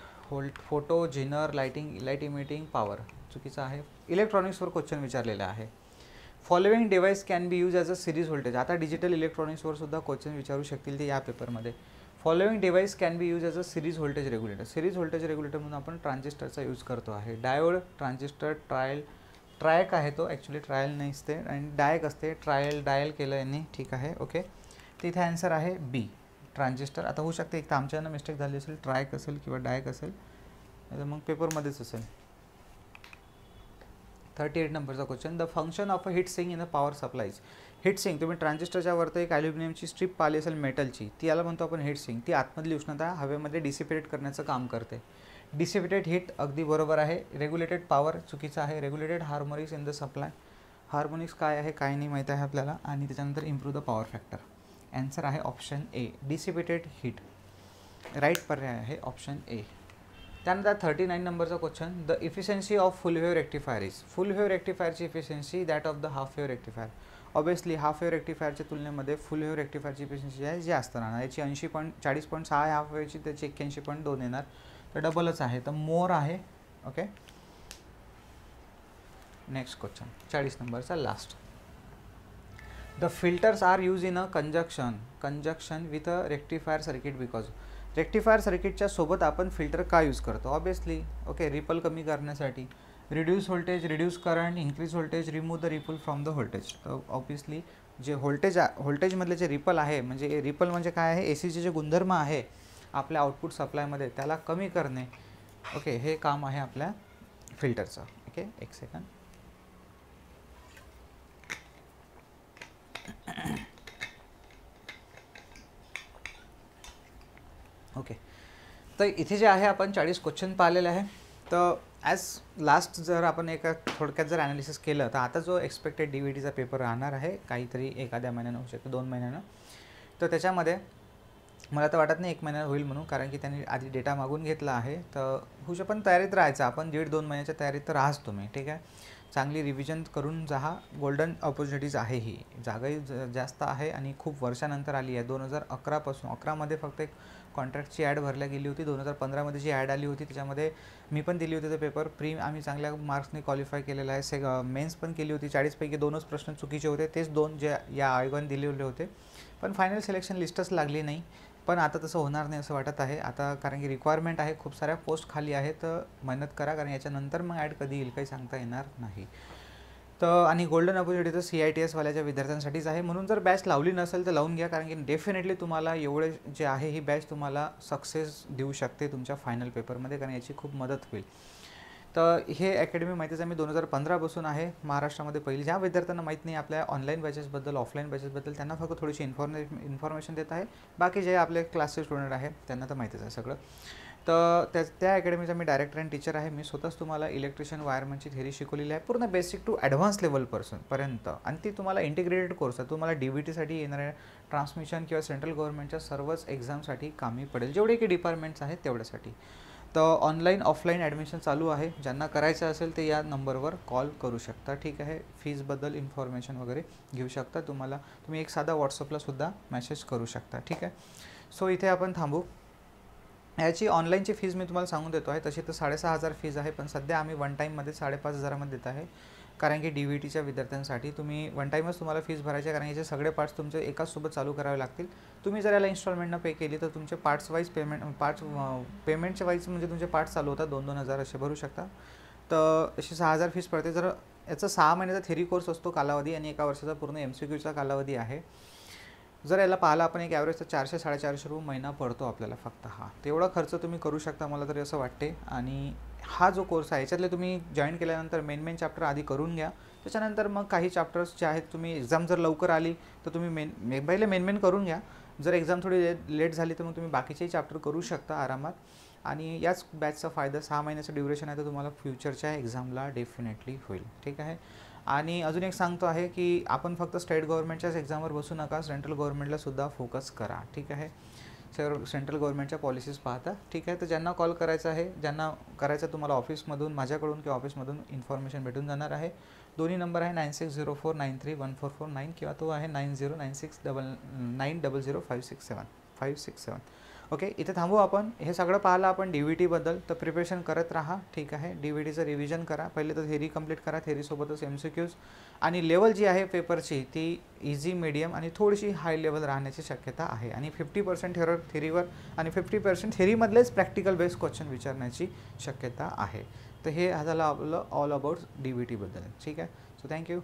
फोटो, झिनर, लाईट इमिटिंग, पॉवर चुकीचं आहे. इलेक्ट्रॉनिक्सवर क्वेश्चन विचारलेला आहे. Following device can be use as a series voltage. आता डिजिटल इलेक्ट्रॉनिक्सवर सुद्धा क्वेश्चन विचारू शकतील ते या पेपरमध्ये. Following device can be use as a series voltage regulator. Series voltage regulator म्हणून आपण ट्रान्झिस्टरचा यूज करतो आहे. डायोड, ट्रान्झिस्टर, ट्रायक आहे तो, ॲक्च्युली ट्रायल नसते आणि डायक असते. डायल केलं यांनी, ठीक आहे, ओके. तर इथे आन्सर आहे बी, ट्रान्झिस्टर. आता होऊ शकते एक तर आमच्यानं मिस्टेक झाली असेल, ट्रायक असेल किंवा डायक असेल, तर मग पेपरमध्येच असेल. 38 नंबरचा question. The function of a heat sink in a power supplies. Heat sink, तुम्ही ट्रान्झिस्टरच्या वरती एक ॲल्युमिनियमची स्ट्रीप पाहिली असेल मेटलची, ती याला म्हणतो आपण हीट सिंक. ती आतमधली उष्णता हवेमध्ये डिसिपेट करण्याचं काम करते. डिसिपेटेड हीट अगदी बरोबर आहे. रेग्युलेटेड पॉवर चुकीचं आहे. Regulated harmonics in the supply. Harmonics काय आहे काय नाही माहीत आहे आपल्याला. आणि त्याच्यानंतर improve the power factor. Answer आहे option A, dissipated heat. Right पर्याय आहे ऑप्शन ए. त्यानंतर 39 नंबरचा question. The efficiency of full wave rectifier is. Full wave रेक्टिफायरची efficiency that of the half wave rectifier. Obviously half wave रेक्टिफायरच्या तुलनेमध्ये full wave रेक्टिफायरची efficiency जी आहे जास्त राहणार. याची 40.6 आहे हाफ वेव्हची, त्याची 81.2 येणार, तर डबलच आहे, तर मोर आहे, ओके. नेक्स्ट क्वेश्चन 40 नंबरचा last. The filters are use in a conjunction with a rectifier circuit because. Rectifier सर्किटच्या सोबत आपण फिल्टर का यूज करतो? ऑब्वियसली, ओके, रिपल कमी करण्यासाठी. Reduce voltage, reduce current, increase voltage, remove the ripple from the voltage. तर obviously जे व्होल्टेजमधले जे रिपल आहे, म्हणजे रिपल म्हणजे काय आहे, एसीचे जे गुणधर्म आहे आपल्या आउटपुट सप्लायमध्ये त्याला कमी करणे, ओके, हे काम आहे आपल्या फिल्टरचं. ओके, एक सेकंड. ओके, तर इथे जे आहे आपण 40 क्वेश्चन पाहिलेले आहे. तर ॲज लास्ट जर आपण एका थोडक्यात जर ॲनालिसिस केलं तर आता जो एक्सपेक्टेड DVTचा पेपर राहणार आहे काहीतरी एखाद्या महिन्यानं होऊ शकतं, 2 महिन्यानं, तर त्याच्यामध्ये मला तर वाटत नाही 1 महिन्यात होईल म्हणून, कारण की त्यांनी आधी डेटा मागून घेतला आहे. तर होऊ शकतं, पण तयारीत राहायचं आपण. 1.5-2 महिन्याच्या तयारीत तर राहाच तुम्ही, ठीक आहे. चांगली रिव्हिजन करून जा. गोल्डन ऑपॉर्च्युनिटीज आहे ही. जागाही जास्त आहे आणि खूप वर्षानंतर आली आहे. 2011 पासून. 11मध्ये फक्त एक कॉन्ट्रॅक्टची ॲड भरल्या गेली होती. 2015मध्ये जी ॲड आली होती त्याच्यामध्ये मी पण दिली होती. ते पेपर आम्ही चांगल्या मार्क्सने क्वालिफाय केलेला आहे. मेन्स पण केली होती. 40 पैकी 2च प्रश्न चुकीचे होते. तेच 2 जे या आयोगाने दिलेले होते. पण फायनल सिलेक्शन लिस्टच लागली नाही. पण आता तसं होणार नाही असं वाटत आहे आता, कारण की रिक्वायरमेंट आहे, खूप साऱ्या पोस्ट खाली आहे. तर मेहनत करा, कारण याच्यानंतर मग ॲड कधी येईल काही सांगता येणार नाही. तर आणि गोल्डन ऑपॉर्च्युनिटी तर CITSवाल्याच्या विद्यार्थ्यांसाठीच आहे. म्हणून जर बॅच लावली नसेल तर लावून घ्या, कारण की डेफिनेटली तुम्हाला एवढे जे आहे ही बॅच तुम्हाला सक्सेस देऊ शकते तुमच्या फायनल पेपरमध्ये, कारण याची खूप मदत होईल. तर हे अकॅडमी माहितीच आहे, मी 2015 पासून आहे महाराष्ट्रामध्ये. पहिली ज्या विद्यार्थ्यांना माहीत नाही आपल्या ऑनलाईन बॅचेसबद्दल, ऑफलाईन बॅचेसबद्दल, त्यांना फक्त थोडीशी इन्फॉर्मेशन देत आहे. बाकी जे आपले क्लासचे स्टुडंट आहेत त्यांना तर माहितीच आहे सगळं. तर त्या अकॅडमीचा मी डायरेक्टर अँड टीचर आहे. मी स्वतःच तुम्हाला इलेक्ट्रिशियन वायरमनची थेरी शिकवलेली आहे, पूर्ण बेसिक टू ॲडव्हान्स लेवलपर्यंत. आणि ती तुम्हाला इंटिग्रेटेड कोर्स आहे. तुम्हाला DVTसाठी येणाऱ्या ट्रान्समिशन किंवा सेंट्रल गव्हर्नमेंटच्या सर्वच एक्झामसाठी कामी पडेल, जेवढे की डिपार्टमेंट्स आहेत तेवढ्यासाठी. तर ऑनलाईन ऑफलाईन ॲडमिशन चालू आहे. ज्यांना करायचं असेल ते या नंबरवर कॉल करू शकता, ठीक आहे. फीजबद्दल इन्फॉर्मेशन वगैरे घेऊ शकता. तुम्ही एक साधा व्हॉट्सअपलासुद्धा मेसेज करू शकता, ठीक आहे. सो इथे आपण थांबू. याची ऑनलाईनची फीज मी तुम्हाला सांगून देतो आहे. तशी तर 6,500 फीज आहे, पण सध्या आम्ही वन टाईममध्ये 5,500मध्ये देत आहे, कारण की DVTच्या विद्यार्थ्यांसाठी तुम्ही वन टाईमच तुम्हाला फीज भरायची आहे, कारण याचे सगळे पार्ट्स तुमचे एकाच सोबत चालू करावे लागतील. तुम्ही जर याला इन्स्टॉलमेंटनं पे केली तर तुमचे पार्ट्स वाईज पेमेंटच्या वाईज म्हणजे तुमचे पार्ट्स चालू होतात. 2-2 हजार असे भरू शकता. तर अशी 6,000 फीज पडते. जर याचा 6 महिन्याचा थेरी कोर्स असतो कालावधी आणि 1 वर्षाचा पूर्ण MCQचा कालावधी आहे. जर याला पाहिला आपण एक ॲव्हरेज तर 400-450 रुपये महिना पडतो आपल्याला फक्त. तेवढा खर्च तुम्ही करू शकता मला तरी असं वाटते. आणि हा जो कोर्स आहे याच्यातले तुम्ही जॉईन केल्यानंतर मेन चॅप्टर आधी करून घ्या. त्याच्यानंतर मग काही चॅप्टर्स जे आहेत, तुम्ही एक्झाम जर लवकर आली तर तुम्ही पहिले मेन करून घ्या. जर एक्झाम थोडी लेट झाली तर मग तुम्ही बाकीचेही चॅप्टर करू शकता आरामात. आणि याच बॅचचा फायदा 6 महिन्याचं ड्युरेशन आहे, तर तुम्हाला फ्युचरच्या एक्झामला डेफिनेटली होईल, ठीक आहे. आणि अजून एक सांगतो आहे की आपण फक्त स्टेट गव्हर्नमेंटच्याच एक्झामवर बसू नका, सेंट्रल गव्हर्नमेंटलासुद्धा फोकस करा, ठीक आहे. सेंट्रल गव्हर्नमेंटच्या पॉलिसीज पाहता, ठीक आहे. तर ज्यांना कॉल करायचा आहे, ज्यांना करायचं तुम्हाला ऑफिसमधून, माझ्याकडून किंवा ऑफिसमधून इन्फॉर्मेशन भेटून जाणार आहे. दोन्ही नंबर आहे 9604931449 किंवा तो आहे 90969900567567. ओके, इथे थांबू आपण. हे सगळं पाहिलं आपण DVTबद्दल. तर प्रिपरेशन करत राहा, ठीक आहे. DVTचं रिव्हिजन करा, पहिले तर थेरी कंप्लीट करा, थेरीसोबतच MCQs. आणि लेवल जी आहे पेपरची ती इझी, मीडियम आणि थोडीशी हाय लेवल राहण्याची शक्यता आहे. आणि 50% थेरीवर आणि 50% थेरीमधलेच प्रॅक्टिकल बेस्ड क्वेश्चन विचारण्याची शक्यता आहे. तर हे झालं आपलं ऑल अबाउट DVTबद्दल, ठीक आहे. So thank you.